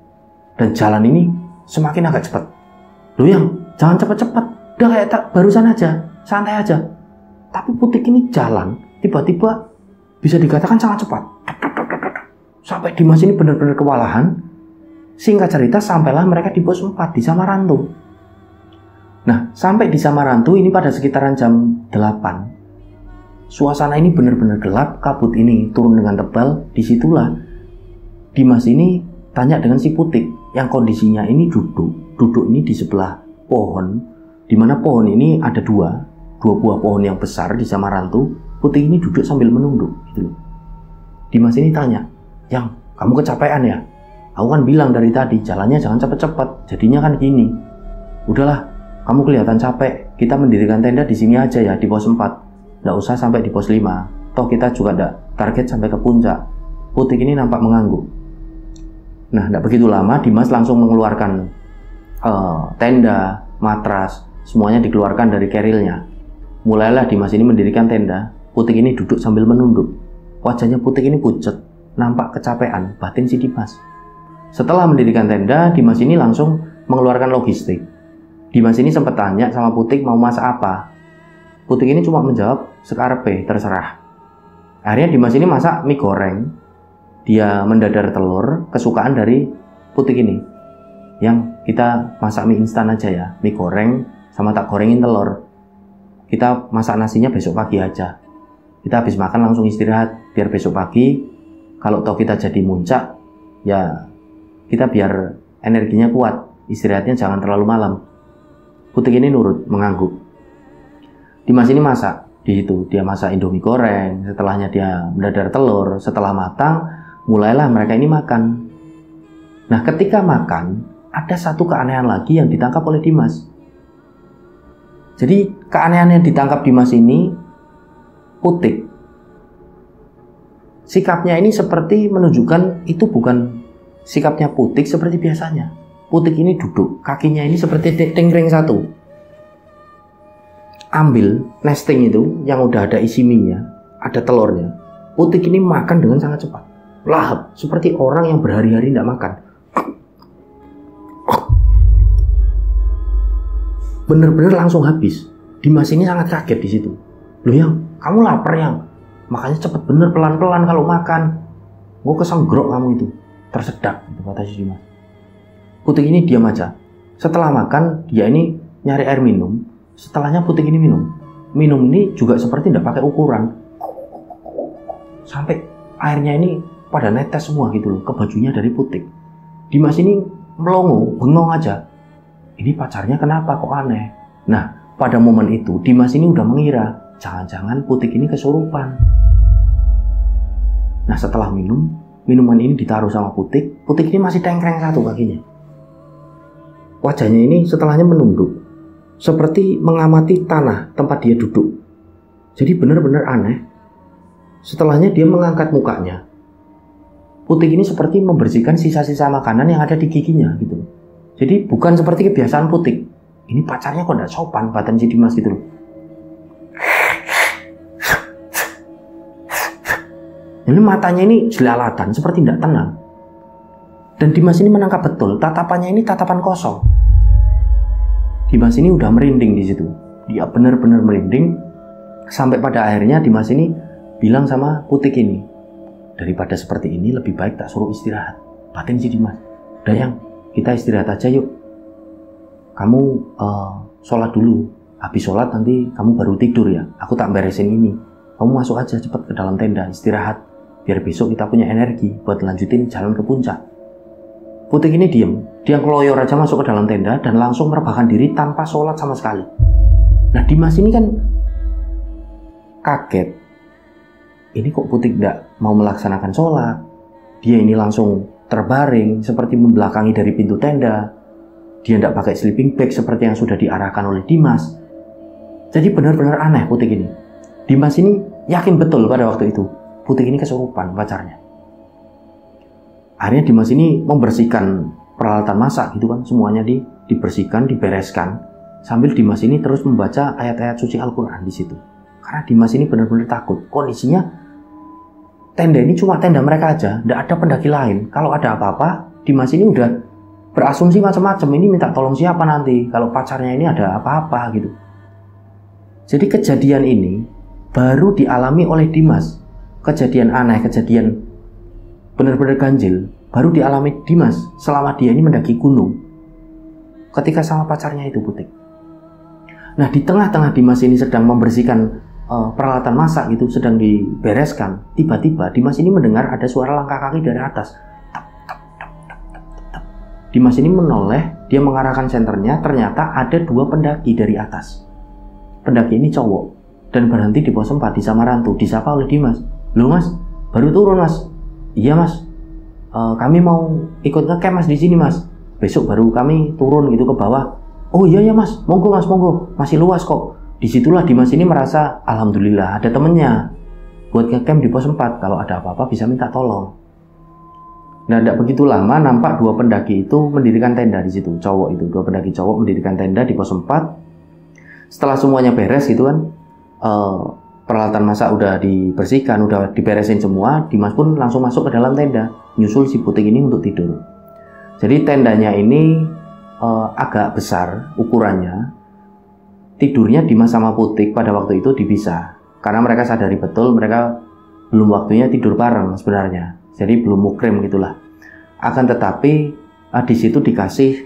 Dan jalan ini semakin agak cepat. Loh yang, jangan cepat-cepat, udah kayak barusan aja, santai aja. Tapi Putik ini jalan tiba-tiba bisa dikatakan sangat cepat. Sampai Dimas ini benar-benar kewalahan. Singkat cerita, sampailah mereka di pos 4 di Samarantu. Nah, sampai di Samarantu ini pada sekitaran jam 8. Suasana ini benar-benar gelap, kabut ini turun dengan tebal. Disitulah Dimas ini tanya dengan si Putik yang kondisinya ini duduk ini di sebelah pohon, dimana pohon ini ada dua buah pohon yang besar di Samarantu. Putik ini duduk sambil menunduk gitu loh. Dimas ini tanya, yang kamu kecapean ya? Aku kan bilang dari tadi jalannya jangan cepet-cepet, jadinya kan gini. Udahlah, kamu kelihatan capek, kita mendirikan tenda di sini aja ya, di pos 4. Nggak usah sampai di pos 5, toh kita juga ada target sampai ke puncak. Putik ini nampak mengangguk. Nah, tidak begitu lama Dimas langsung mengeluarkan tenda, matras, semuanya dikeluarkan dari kerilnya. Mulailah Dimas ini mendirikan tenda. Putik ini duduk sambil menunduk. Wajahnya Putik ini pucat, nampak kecapean batin si Dimas. Setelah mendirikan tenda, Dimas ini langsung mengeluarkan logistik. Dimas ini sempat tanya sama Putik mau masak apa. Putik ini cuma menjawab, sekarepe, terserah. Akhirnya Dimas ini masak mie goreng. Dia mendadar telur, kesukaan dari Putik ini. Yang kita masak mie instan aja ya, mie goreng sama tak gorengin telur. Kita masak nasinya besok pagi aja. Kita habis makan langsung istirahat, biar besok pagi kalau toh kita jadi muncak, ya kita biar energinya kuat, istirahatnya jangan terlalu malam. Putik ini nurut, mengangguk. Dimas ini masak. Di situ dia masak Indomie goreng, setelahnya dia mendadar telur, setelah matang mulailah mereka ini makan. Nah, ketika makan ada satu keanehan lagi yang ditangkap oleh Dimas. Jadi keanehan yang ditangkap Dimas ini, Putik sikapnya ini seperti menunjukkan itu bukan sikapnya Putik seperti biasanya. Putik ini duduk, kakinya ini seperti tingkring satu. Ambil nesting itu yang udah ada isi mie-nya, ada telurnya. Putik ini makan dengan sangat cepat, lahap, seperti orang yang berhari-hari tidak makan. Bener-bener langsung habis. Dimas ini sangat kaget di situ. Loh Yang, kamu lapar Yang? Makanya cepet bener, pelan-pelan kalau makan. Gue kesenggrok kamu itu, tersedak, gitu kata si Dimas. Putik ini diam aja. Setelah makan, dia ini nyari air minum. Setelahnya Putik ini minum. Minum ini juga seperti tidak pakai ukuran. Sampai airnya ini pada netes semua gitu loh, ke bajunya dari Putik. Dimas ini melongo, bengong aja. Ini pacarnya kenapa kok aneh? Nah, pada momen itu Dimas ini udah mengira jangan-jangan Putik ini kesurupan. Nah, setelah minum, minuman ini ditaruh sama Putik. Putik ini masih tengkreng satu kakinya. Wajahnya ini setelahnya menunduk, seperti mengamati tanah tempat dia duduk. Jadi benar-benar aneh. Setelahnya dia mengangkat mukanya. Putik ini seperti membersihkan sisa-sisa makanan yang ada di giginya gitu. Jadi bukan seperti kebiasaan Putik. Ini pacarnya kok tidak sopan, batin si Dimas gitu loh. Ini matanya ini jelalatan, seperti tidak tenang. Dan Dimas ini menangkap betul, tatapannya ini tatapan kosong. Dimas ini udah merinding di situ. Dia benar-benar merinding. Sampai pada akhirnya Dimas ini bilang sama Putik ini, daripada seperti ini lebih baik tak suruh istirahat. Batin si Dimas, udah Yang, kita istirahat aja yuk. Kamu sholat dulu. Habis sholat nanti kamu baru tidur ya. Aku tak beresin ini. Kamu masuk aja cepat ke dalam tenda, istirahat. Biar besok kita punya energi buat lanjutin jalan ke puncak. Putik ini diem. Dia ngeloyor aja masuk ke dalam tenda dan langsung merebahkan diri tanpa sholat sama sekali. Nah, Dimas ini kan kaget. Ini kok Putik tidak mau melaksanakan sholat. Dia ini langsung terbaring seperti membelakangi dari pintu tenda. Dia tidak pakai sleeping bag seperti yang sudah diarahkan oleh Dimas. Jadi benar-benar aneh Putik ini. Dimas ini yakin betul pada waktu itu Putik ini kesurupan pacarnya. Akhirnya Dimas ini membersihkan peralatan masak gitu kan, semuanya dibersihkan, dibereskan. Sambil Dimas ini terus membaca ayat-ayat suci Al-Quran di situ. Karena Dimas ini benar-benar takut. Kondisinya tenda ini cuma tenda mereka aja, tidak ada pendaki lain. Kalau ada apa-apa, Dimas ini udah berasumsi macam-macam. Ini minta tolong siapa nanti kalau pacarnya ini ada apa-apa gitu. Jadi kejadian ini baru dialami oleh Dimas. Kejadian aneh, kejadian benar-benar ganjil baru dialami Dimas selama dia ini mendaki gunung ketika sama pacarnya itu Putik. Nah, di tengah-tengah Dimas ini sedang membersihkan peralatan masak itu, sedang dibereskan, tiba-tiba Dimas ini mendengar ada suara langkah kaki dari atas. Tap, tap, tap, tap, tap, tap. Dimas ini menoleh, dia mengarahkan senternya, ternyata ada dua pendaki dari atas. Pendaki ini cowok dan berhenti di pos 4 di Samarantu, disapa oleh Dimas. Loh Mas, baru turun Mas. Iya Mas, kami mau ikut ngecamp Mas di sini Mas. Besok baru kami turun gitu ke bawah. Oh iya ya Mas, monggo Mas, monggo. Masih luas kok. Disitulah Dimas ini merasa alhamdulillah ada temennya buat ngecamp di pos 4. Kalau ada apa-apa bisa minta tolong. Nah, tidak begitu lama nampak dua pendaki itu mendirikan tenda di situ. Cowok itu, dua pendaki cowok mendirikan tenda di pos 4. Setelah semuanya beres gitu kan, peralatan masak udah dibersihkan, udah diberesin semua, Dimas pun langsung masuk ke dalam tenda, nyusul si Putik ini untuk tidur. Jadi tendanya ini agak besar ukurannya. Tidurnya Dimas sama Putik pada waktu itu dipisah, karena mereka sadari betul mereka belum waktunya tidur bareng sebenarnya. Jadi belum mukrim gitulah. Akan tetapi di situ dikasih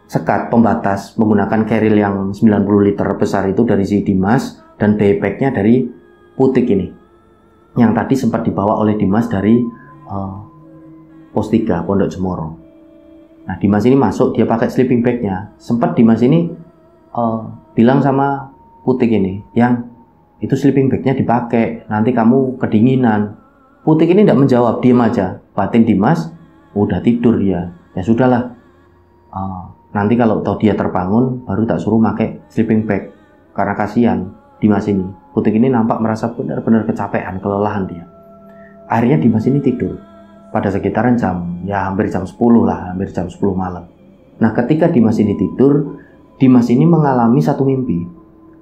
sekat pembatas menggunakan keril yang 90 liter besar itu dari si Dimas, dan backpacknya dari Putik ini yang tadi sempat dibawa oleh Dimas dari pos 3 Pondok Jemoro. Nah, Dimas ini masuk, dia pakai sleeping bagnya. Sempat Dimas ini bilang sama Putik ini, Yang itu sleeping bagnya dipakai, nanti kamu kedinginan. Putik ini tidak menjawab, diam aja. Batin Dimas, udah tidur dia. Ya sudahlah, nanti kalau tahu dia terbangun, baru tak suruh pakai sleeping bag. Karena kasihan Dimas ini. Putik ini nampak merasa benar-benar kecapean, kelelahan dia. Akhirnya Dimas ini tidur pada sekitaran hampir jam 10 lah, hampir jam 10 malam. Nah, ketika Dimas ini tidur, Dimas ini mengalami satu mimpi.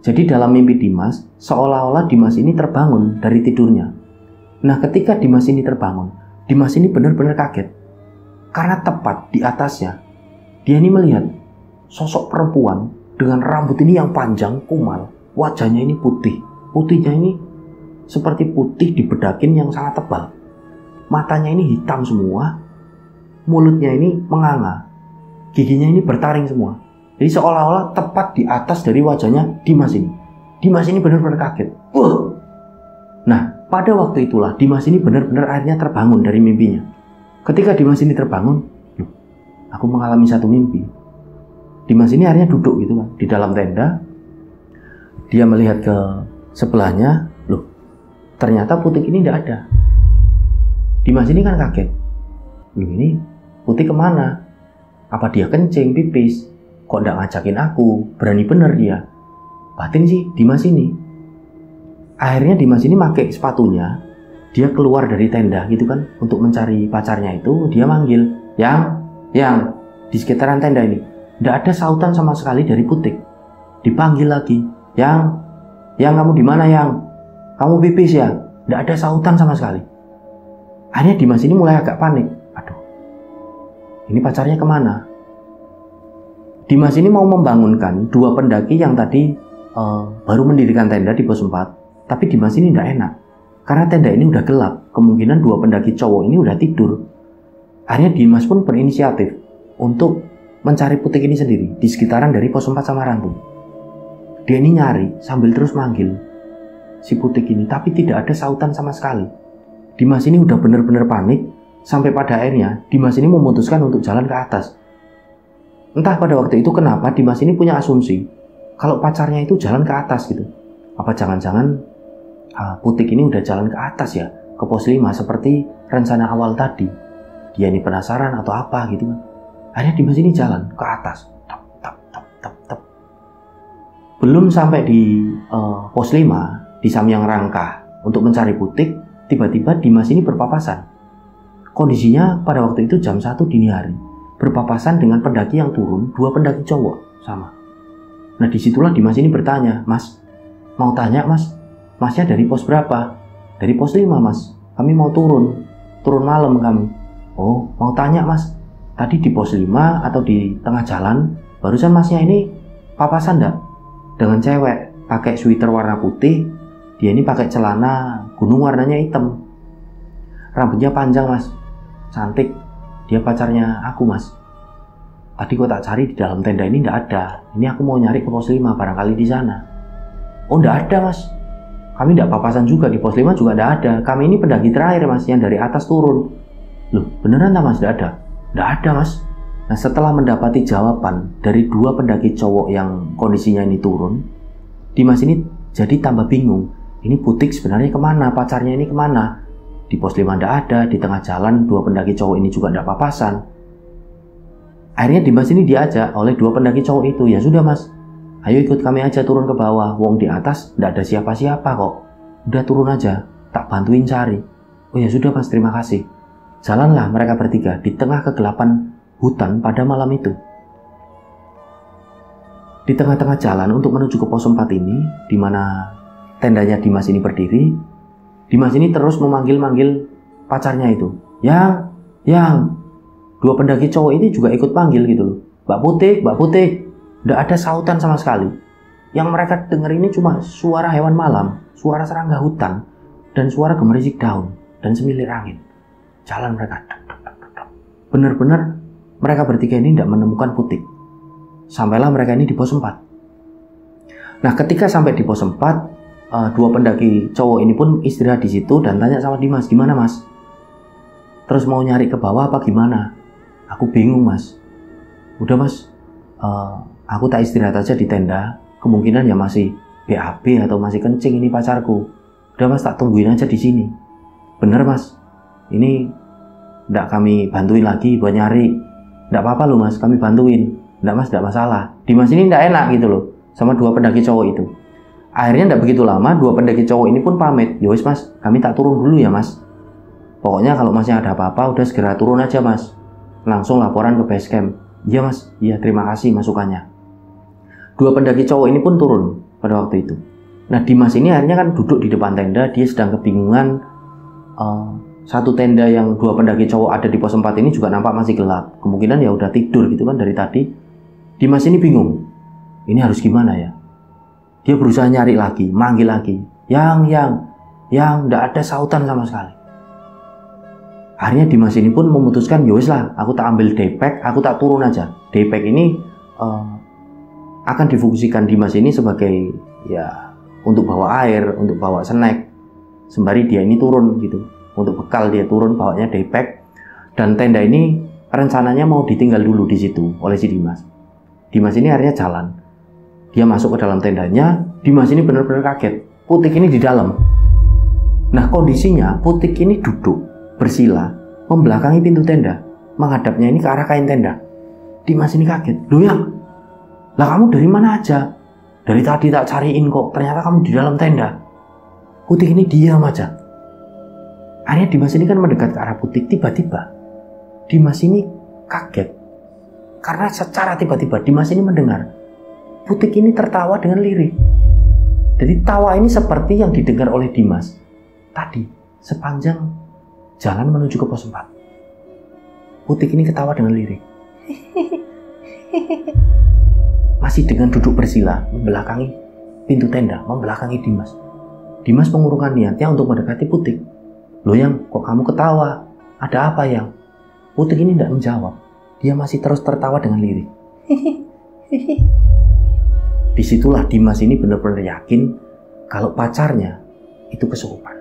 Jadi dalam mimpi Dimas, seolah-olah Dimas ini terbangun dari tidurnya. Nah, ketika Dimas ini terbangun, Dimas ini benar-benar kaget. Karena tepat di atasnya, dia ini melihat sosok perempuan dengan rambut ini yang panjang, kumal. Wajahnya ini putih. Putihnya ini seperti putih dibedakin yang sangat tebal. Matanya ini hitam semua. Mulutnya ini menganga. Giginya ini bertaring semua. Jadi seolah-olah tepat di atas dari wajahnya Dimas ini. Dimas ini benar-benar kaget. Nah, pada waktu itulah Dimas ini benar-benar akhirnya terbangun dari mimpinya. Ketika Dimas ini terbangun, aku mengalami satu mimpi. Dimas ini akhirnya duduk gitu kan, di dalam tenda. Dia melihat ke sebelahnya, ternyata Putik ini tidak ada. Dimas ini kan kaget. Ini Putik kemana? Apa dia kencing, pipis? Kok tidak ngajakin aku? Berani bener dia. Batin sih Dimas ini. Akhirnya Dimas ini pakai sepatunya. Dia keluar dari tenda gitu kan, untuk mencari pacarnya itu. Dia manggil, yang di sekitaran tenda ini. Tidak ada sautan sama sekali dari Putik. Dipanggil lagi, yang kamu di mana yang? Kamu pipis ya? Tidak ada sautan sama sekali. Akhirnya Dimas ini mulai agak panik. Aduh, ini pacarnya kemana? Dimas ini mau membangunkan dua pendaki yang tadi baru mendirikan tenda di pos 4. Tapi Dimas ini tidak enak. Karena tenda ini udah gelap. Kemungkinan dua pendaki cowok ini udah tidur. Akhirnya Dimas pun berinisiatif untuk mencari Putik ini sendiri di sekitaran dari pos 4 Samarantung. Dia ini nyari sambil terus manggil si Putik ini, tapi tidak ada sautan sama sekali. Dimas ini udah benar-benar panik, sampai pada akhirnya Dimas ini memutuskan untuk jalan ke atas. Entah pada waktu itu kenapa Dimas ini punya asumsi kalau pacarnya itu jalan ke atas gitu. Apa jangan-jangan Putik ini udah jalan ke atas ya, ke pos 5 seperti rencana awal tadi. Dia ini penasaran atau apa gitu kan. Akhirnya Dimas ini jalan ke atas. Tap. Belum sampai di pos 5, di Samyang Rangkah untuk mencari Putik, tiba-tiba Dimas ini berpapasan. Kondisinya pada waktu itu jam 1 dini hari. Berpapasan dengan pendaki yang turun, dua pendaki cowok sama. Nah, disitulah Dimas ini bertanya, Mas, mau tanya Mas, Masnya dari pos berapa? Dari pos 5 Mas, kami mau turun malam kami. Oh, mau tanya Mas, tadi di pos 5 atau di tengah jalan, barusan Masnya ini papasan enggak? Dengan cewek, pakai sweater warna putih, dia ini pakai celana gunung warnanya hitam. Rambutnya panjang Mas, cantik. Dia pacarnya aku Mas. Tadi kok tak cari di dalam tenda ini tidak ada. Ini aku mau nyari ke pos 5, barangkali di sana. Oh, tidak ada Mas. Kami tidak papasan juga, di pos 5 juga tidak ada. Kami ini pendaki terakhir Mas, yang dari atas turun. Loh, beneran tak Mas? Tidak ada? Tidak ada Mas. Nah, setelah mendapati jawaban dari dua pendaki cowok yang kondisinya ini turun, Dimas ini jadi tambah bingung. Ini Putik sebenarnya kemana? Pacarnya ini kemana? Di pos 5 tidak ada, di tengah jalan dua pendaki cowok ini juga tidak papasan. Akhirnya Dimas ini diajak oleh dua pendaki cowok itu. Ya sudah Mas, ayo ikut kami aja turun ke bawah. Wong di atas tidak ada siapa-siapa kok. Udah turun aja, tak bantuin cari. Oh ya sudah Mas, terima kasih. Jalanlah mereka bertiga di tengah kegelapan hutan pada malam itu. Di tengah-tengah jalan untuk menuju ke pos 4 ini, di mana tendanya Dimas ini berdiri, Dimas ini terus memanggil-manggil pacarnya itu. Yang. Dua pendaki cowok ini juga ikut panggil gitu loh. Mbak Putik. Udah ada sautan sama sekali. Yang mereka dengar ini cuma suara hewan malam, suara serangga hutan, dan suara gemerisik daun, dan semilir angin. Jalan mereka. Benar-benar mereka bertiga ini tidak menemukan Putik. Sampailah mereka ini di pos 4. Nah, ketika sampai di pos 4, dua pendaki cowok ini pun istirahat di situ dan tanya sama Dimas, gimana Mas? Terus mau nyari ke bawah apa gimana? Aku bingung Mas. Udah Mas, aku tak istirahat aja di tenda. Kemungkinan ya masih BAB atau masih kencing ini pacarku. Udah mas, tak tungguin aja di sini. Bener mas, ini nggak kami bantuin lagi buat nyari. Nggak apa-apa loh mas, kami bantuin. Nggak mas, nggak masalah. Dimas ini nggak enak gitu loh sama dua pendaki cowok itu. Akhirnya nggak begitu lama, dua pendaki cowok ini pun pamit. Yowes mas, kami tak turun dulu ya mas. Pokoknya kalau masnya ada apa-apa udah segera turun aja mas. Langsung laporan ke base camp. Iya mas, iya terima kasih masukannya. Dua pendaki cowok ini pun turun pada waktu itu. Nah Dimas ini akhirnya kan duduk di depan tenda, dia sedang kebingungan. Satu tenda yang dua pendaki cowok ada di pos 4 ini juga nampak masih gelap. Kemungkinan ya udah tidur gitu kan dari tadi. Dimas ini bingung, ini harus gimana ya? Dia berusaha nyari lagi, manggil lagi. Yang, nggak ada sautan sama sekali. Akhirnya Dimas ini pun memutuskan, yowes lah, aku tak ambil daypack, aku tak turun aja. Daypack ini akan difungsikan Dimas ini sebagai ya untuk bawa air, untuk bawa snack. Sembari dia ini turun gitu. Untuk bekal dia turun bawanya daypack. Dan tenda ini rencananya mau ditinggal dulu di situ oleh si Dimas. Dimas ini akhirnya jalan. Dia masuk ke dalam tendanya. Dimas ini benar-benar kaget. Putik ini di dalam. Nah kondisinya Putik ini duduk bersila membelakangi pintu tenda, menghadapnya ini ke arah kain tenda. Dimas ini kaget. Loh yang, lah kamu dari mana aja? Dari tadi tak cariin kok, ternyata kamu di dalam tenda. Putik ini diam aja. Akhirnya Dimas ini kan mendekat ke arah Putik. Tiba-tiba Dimas ini kaget karena secara tiba-tiba Dimas ini mendengar Putik ini tertawa dengan lirih. Jadi tawa ini seperti yang didengar oleh Dimas tadi sepanjang jalan menuju ke pos 4. Putik ini ketawa dengan lirih. Masih dengan duduk bersila membelakangi pintu tenda, membelakangi Dimas. Dimas mengurungkan niatnya untuk mendekati Putik. Loh yang, kok kamu ketawa? Ada apa yang? Putik ini tidak menjawab. Dia masih terus tertawa dengan lirih. Disitulah Dimas ini benar-benar yakin kalau pacarnya itu kesurupan.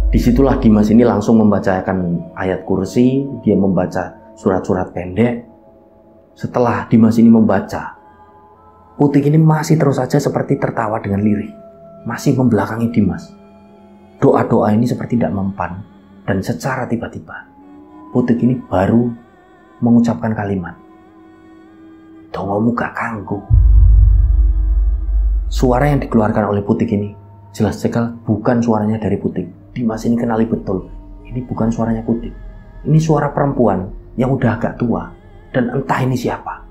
Disitulah Dimas ini langsung membacakan ayat kursi. Dia membaca surat-surat pendek. Setelah Dimas ini membaca, Putik ini masih terus saja seperti tertawa dengan lirih. Masih membelakangi Dimas. Doa-doa ini seperti tidak mempan. Dan secara tiba-tiba Putik ini baru mengucapkan kalimat, "Dongomu gak kanggo." Suara yang dikeluarkan oleh Putik ini jelas sekali bukan suaranya dari Putik. Dimas ini kenali betul, ini bukan suaranya Putik. Ini suara perempuan yang udah agak tua. Dan entah ini siapa.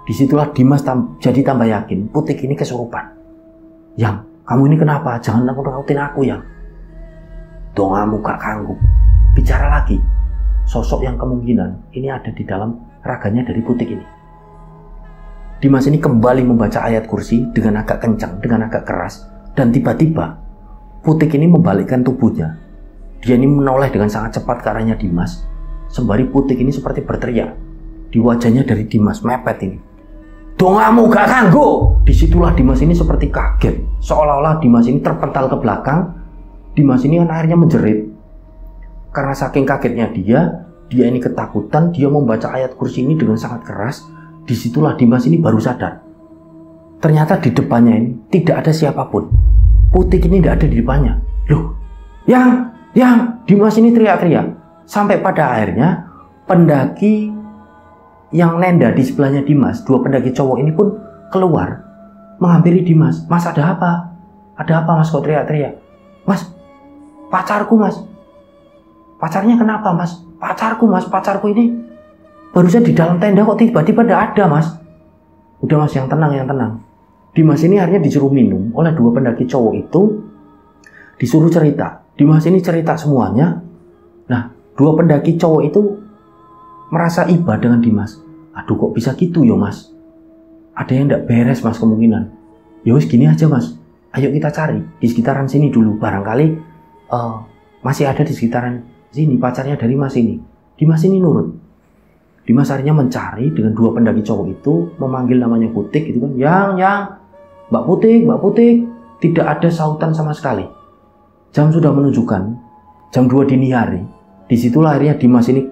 Disitulah Dimas jadi tambah yakin Putik ini kesurupan. Yang, kamu ini kenapa? Jangan nakut-nakutin aku yang. Dongamu gak kanggo. Bicara lagi. Sosok yang kemungkinan ini ada di dalam raganya dari Putik ini. Dimas ini kembali membaca ayat kursi dengan agak kencang, dengan agak keras. Dan tiba-tiba Putik ini membalikkan tubuhnya. Dia ini menoleh dengan sangat cepat ke arahnya Dimas. Sembari Putik ini seperti berteriak. Di wajahnya dari Dimas mepet ini, "Dongamu gak kanggo." Disitulah Dimas ini seperti kaget. Seolah-olah Dimas ini terpental ke belakang. Dimas ini kan akhirnya menjerit. Karena saking kagetnya dia ini ketakutan. Dia membaca ayat kursi ini dengan sangat keras. Disitulah Dimas ini baru sadar. Ternyata di depannya ini tidak ada siapapun. Putik ini tidak ada di depannya. Loh, yang, Dimas ini teriak-teriak. Sampai pada akhirnya pendaki yang nenda di sebelahnya Dimas, dua pendaki cowok ini pun keluar menghampiri Dimas. "Mas, ada apa? Ada apa mas kok teriak-teriak?" "Mas, pacarku mas." "Pacarnya kenapa mas?" "Pacarku mas, pacarku ini barusan di dalam tenda kok tiba-tiba tidak ada mas." "Udah mas, yang tenang, yang tenang." Dimas ini akhirnya disuruh minum oleh dua pendaki cowok itu. Disuruh cerita. Dimas ini cerita semuanya. Nah, dua pendaki cowok itu merasa iba dengan Dimas. "Aduh kok bisa gitu yo mas, ada yang tidak beres mas kemungkinan. Ya wis gini aja mas, ayo kita cari di sekitaran sini dulu, barangkali masih ada di sekitaran sini pacarnya dari mas ini." Dimas ini nurut. Dimas akhirnya mencari dengan dua pendaki cowok itu, memanggil namanya Putik gitu kan. Yang, Mbak Putik. Tidak ada sautan sama sekali. Jam sudah menunjukkan jam 2 dini hari. Disitulah akhirnya Dimas ini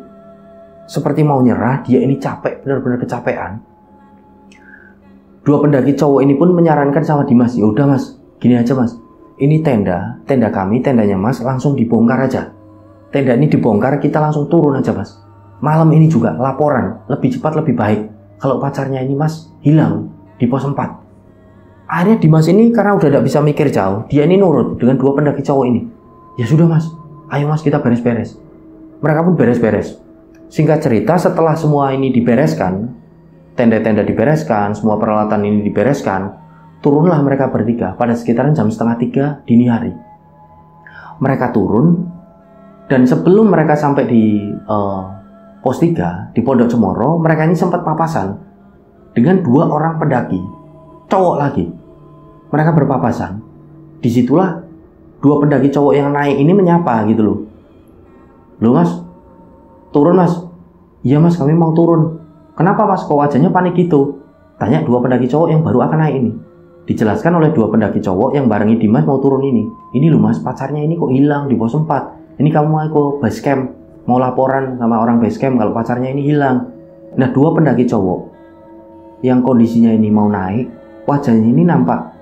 seperti mau nyerah. Dia ini capek, benar-benar kecapean. Dua pendaki cowok ini pun menyarankan sama Dimas, ya udah mas, gini aja mas, ini tenda kami, tendanya mas langsung dibongkar aja. Tenda ini dibongkar, kita langsung turun aja mas. Malam ini juga laporan, lebih cepat lebih baik. Kalau pacarnya ini mas hilang di pos 4. Akhirnya Dimas ini karena udah gak bisa mikir jauh, dia ini nurut dengan dua pendaki cowok ini. Ya sudah mas, ayo mas kita beres-beres. Mereka pun beres-beres. Singkat cerita, setelah semua ini dibereskan, tenda-tenda dibereskan, semua peralatan ini dibereskan, turunlah mereka bertiga pada sekitaran jam 2:30 dini hari. Mereka turun, dan sebelum mereka sampai di pos 3 di Pondok Cemoro, mereka ini sempat papasan dengan dua orang pendaki cowok lagi. Mereka berpapasan. Disitulah dua pendaki cowok yang naik ini menyapa gitu loh. Loh mas, turun mas. Iya mas, kami mau turun. Kenapa mas, kok wajahnya panik gitu? Tanya dua pendaki cowok yang baru akan naik ini. Dijelaskan oleh dua pendaki cowok yang barengi Dimas mau turun ini. Ini loh mas, pacarnya ini kok hilang di pos 4. Ini kamu mau ke base camp, mau laporan sama orang base camp kalau pacarnya ini hilang. Nah, dua pendaki cowok yang kondisinya ini mau naik, wajahnya ini nampak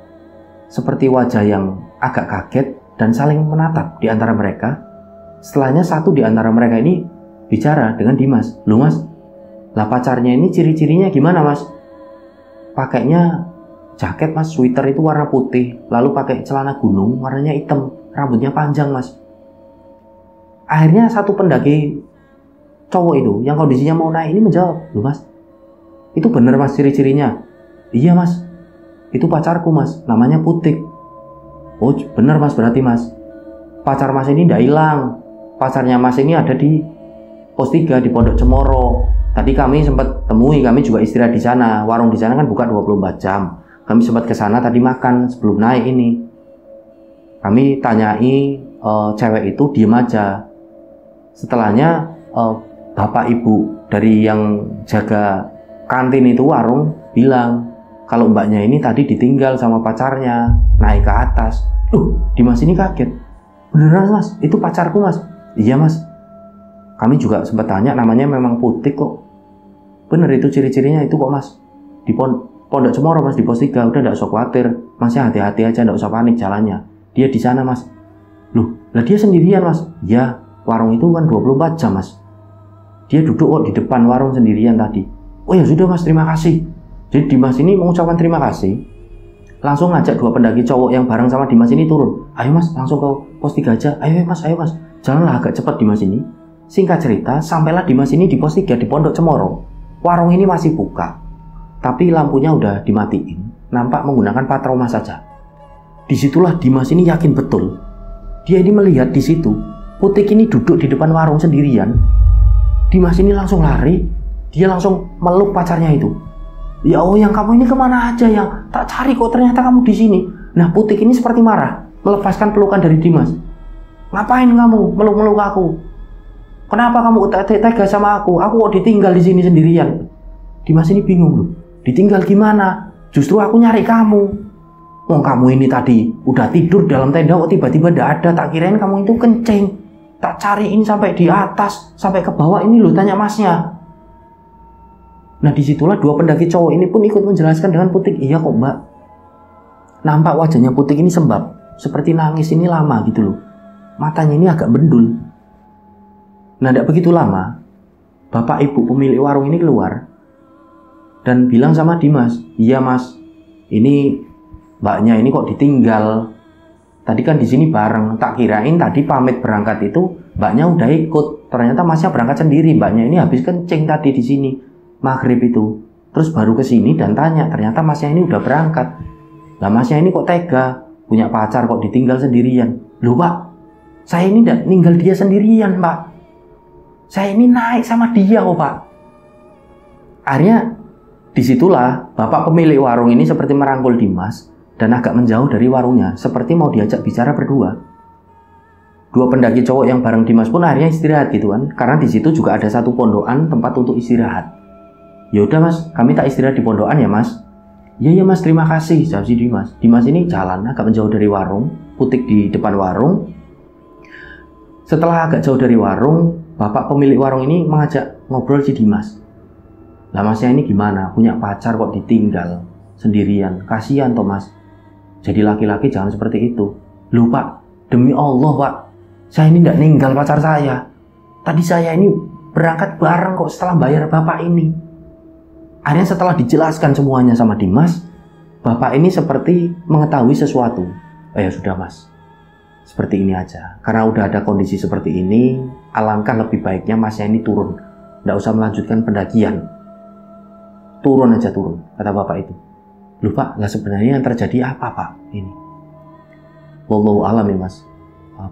seperti wajah yang agak kaget dan saling menatap di antara mereka. Setelahnya satu di antara mereka ini bicara dengan Dimas. Loh mas, lah pacarnya ini ciri-cirinya gimana mas? Pakainya jaket mas, sweater itu warna putih, lalu pakai celana gunung warnanya hitam, rambutnya panjang mas. Akhirnya satu pendaki cowok itu yang kondisinya mau naik ini menjawab, loh mas, itu bener mas ciri-cirinya? Iya mas, itu pacarku mas, namanya Putik. Oh bener mas, berarti mas pacar mas ini tidak hilang. Pacarnya mas ini ada di pos 3 di Pondok Cemoro. Tadi kami sempat temui, kami juga istirahat di sana. Warung di sana kan buka 24 jam. Kami sempat ke sana tadi makan sebelum naik ini. Kami tanyai cewek itu, diem aja. Setelahnya bapak ibu dari yang jaga kantin itu warung bilang kalau mbaknya ini tadi ditinggal sama pacarnya naik ke atas. Dimas ini kaget. Beneran mas, itu pacarku mas? Iya mas. Kami juga sempat tanya, namanya memang Putik kok. Bener itu ciri-cirinya itu kok mas. Di Pondok Cemoro mas, di pos 3. Udah gak usah khawatir, masnya hati-hati aja, gak usah panik jalannya. Dia di sana mas. Loh, lah dia sendirian mas? Ya, warung itu kan 24 jam mas. Dia duduk kok di depan warung sendirian tadi. Oh ya sudah mas, terima kasih. Jadi Dimas ini mengucapkan terima kasih, langsung ngajak dua pendaki cowok yang bareng sama Dimas ini turun. Ayo mas, langsung ke pos 3 aja. Ayo mas, jalanlah agak cepat Dimas ini. Singkat cerita, sampailah Dimas ini di pos 3 di Pondok Cemoro. Warung ini masih buka, tapi lampunya udah dimatiin, nampak menggunakan patroma saja. Disitulah Dimas ini yakin betul, dia ini melihat di situ Putik ini duduk di depan warung sendirian. Dimas ini langsung lari, dia langsung meluk pacarnya itu. Ya oh, yang kamu ini kemana aja, yang tak cari kok ternyata kamu di sini. Nah Putik ini seperti marah, melepaskan pelukan dari Dimas. Ngapain kamu meluk-meluk aku? Kenapa kamu tega sama aku? Aku kok ditinggal di sini sendirian? Dimas ini bingung loh. Ditinggal gimana? Justru aku nyari kamu. Oh kamu ini tadi udah tidur dalam tenda kok tiba-tiba ndak ada. Tak kirain kamu itu kencing. Tak cariin sampai di atas, sampai ke bawah ini loh, tanya masnya. Nah disitulah dua pendaki cowok ini pun ikut menjelaskan dengan Putik. Iya kok mbak. Nampak wajahnya Putik ini sembab, seperti nangis ini lama gitu loh. Matanya ini agak bendul. Nah tidak begitu lama, bapak ibu pemilik warung ini keluar dan bilang sama Dimas, iya mas, ini mbaknya ini kok ditinggal. Tadi kan di sini bareng, tak kirain tadi pamit berangkat itu mbaknya udah ikut. Ternyata masnya berangkat sendiri, mbaknya ini habis kencing tadi di sini maghrib itu. Terus baru ke sini dan tanya, ternyata masnya ini udah berangkat. Lah masnya ini kok tega, punya pacar kok ditinggal sendirian. Loh pak, saya ini tidak ninggal dia sendirian pak. Saya ini naik sama dia kok pak. Akhirnya disitulah bapak pemilik warung ini seperti merangkul Dimas dan agak menjauh dari warungnya, seperti mau diajak bicara berdua. Dua pendaki cowok yang bareng Dimas pun akhirnya istirahat gitu kan, karena di situ juga ada satu pondokan tempat untuk istirahat. Ya udah mas, kami tak istirahat di pondokan ya mas. Iya mas, terima kasih, jawab si Dimas. Dimas ini jalan agak menjauh dari warung, Putik di depan warung. Setelah agak jauh dari warung, bapak pemilik warung ini mengajak ngobrol si Dimas. Lah masnya ini gimana? Punya pacar kok ditinggal? sendirian. Kasihan toh mas. Jadi laki-laki jangan seperti itu. Loh pak, demi Allah pak, saya ini tidak ninggal pacar saya. Tadi saya ini berangkat bareng kok setelah bayar bapak ini. Akhirnya setelah dijelaskan semuanya sama Dimas, bapak ini seperti mengetahui sesuatu. Ya sudah mas, seperti ini aja. Karena udah ada kondisi seperti ini, alangkah lebih baiknya masnya ini turun. Nggak usah melanjutkan pendakian. Turun aja turun, kata bapak itu. Loh pak, lah sebenarnya yang terjadi apa pak ini? Wallahu alam ya mas.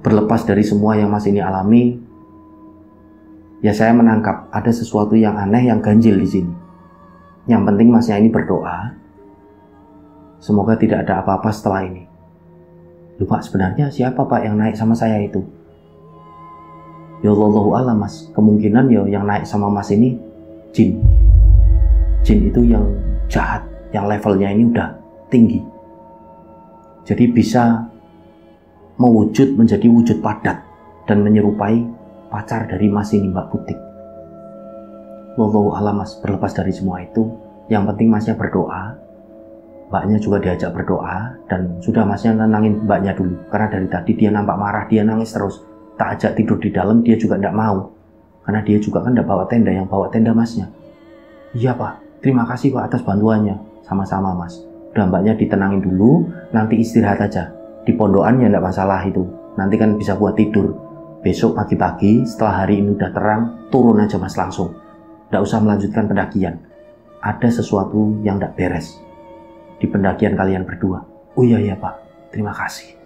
Berlepas dari semua yang mas ini alami, ya saya menangkap ada sesuatu yang aneh yang ganjil di sini. Yang penting masnya ini berdoa, semoga tidak ada apa-apa setelah ini. Loh pak, sebenarnya siapa pak yang naik sama saya itu? Ya wallahu alam mas, kemungkinan ya yang naik sama mas ini jin. Jin itu yang jahat, yang levelnya ini udah tinggi. Jadi bisa mewujud menjadi wujud padat dan menyerupai pacar dari mas ini, Mbak Butik. Wallahu a'lam mas, berlepas dari semua itu, yang penting masnya berdoa, mbaknya juga diajak berdoa, dan sudah masnya tenangin mbaknya dulu. Karena dari tadi dia nampak marah, dia nangis terus. Tak ajak tidur di dalam, dia juga tidak mau. Karena dia juga kan tidak bawa tenda, yang bawa tenda masnya. Iya pak, terima kasih pak atas bantuannya. Sama-sama mas. Udah mbaknya ditenangin dulu, nanti istirahat aja. Di pondokan ya tidak masalah itu. Nanti kan bisa buat tidur. Besok pagi-pagi setelah hari ini udah terang, turun aja mas langsung. Tidak usah melanjutkan pendakian. Ada sesuatu yang tidak beres di pendakian kalian berdua. Oh iya ya pak, terima kasih.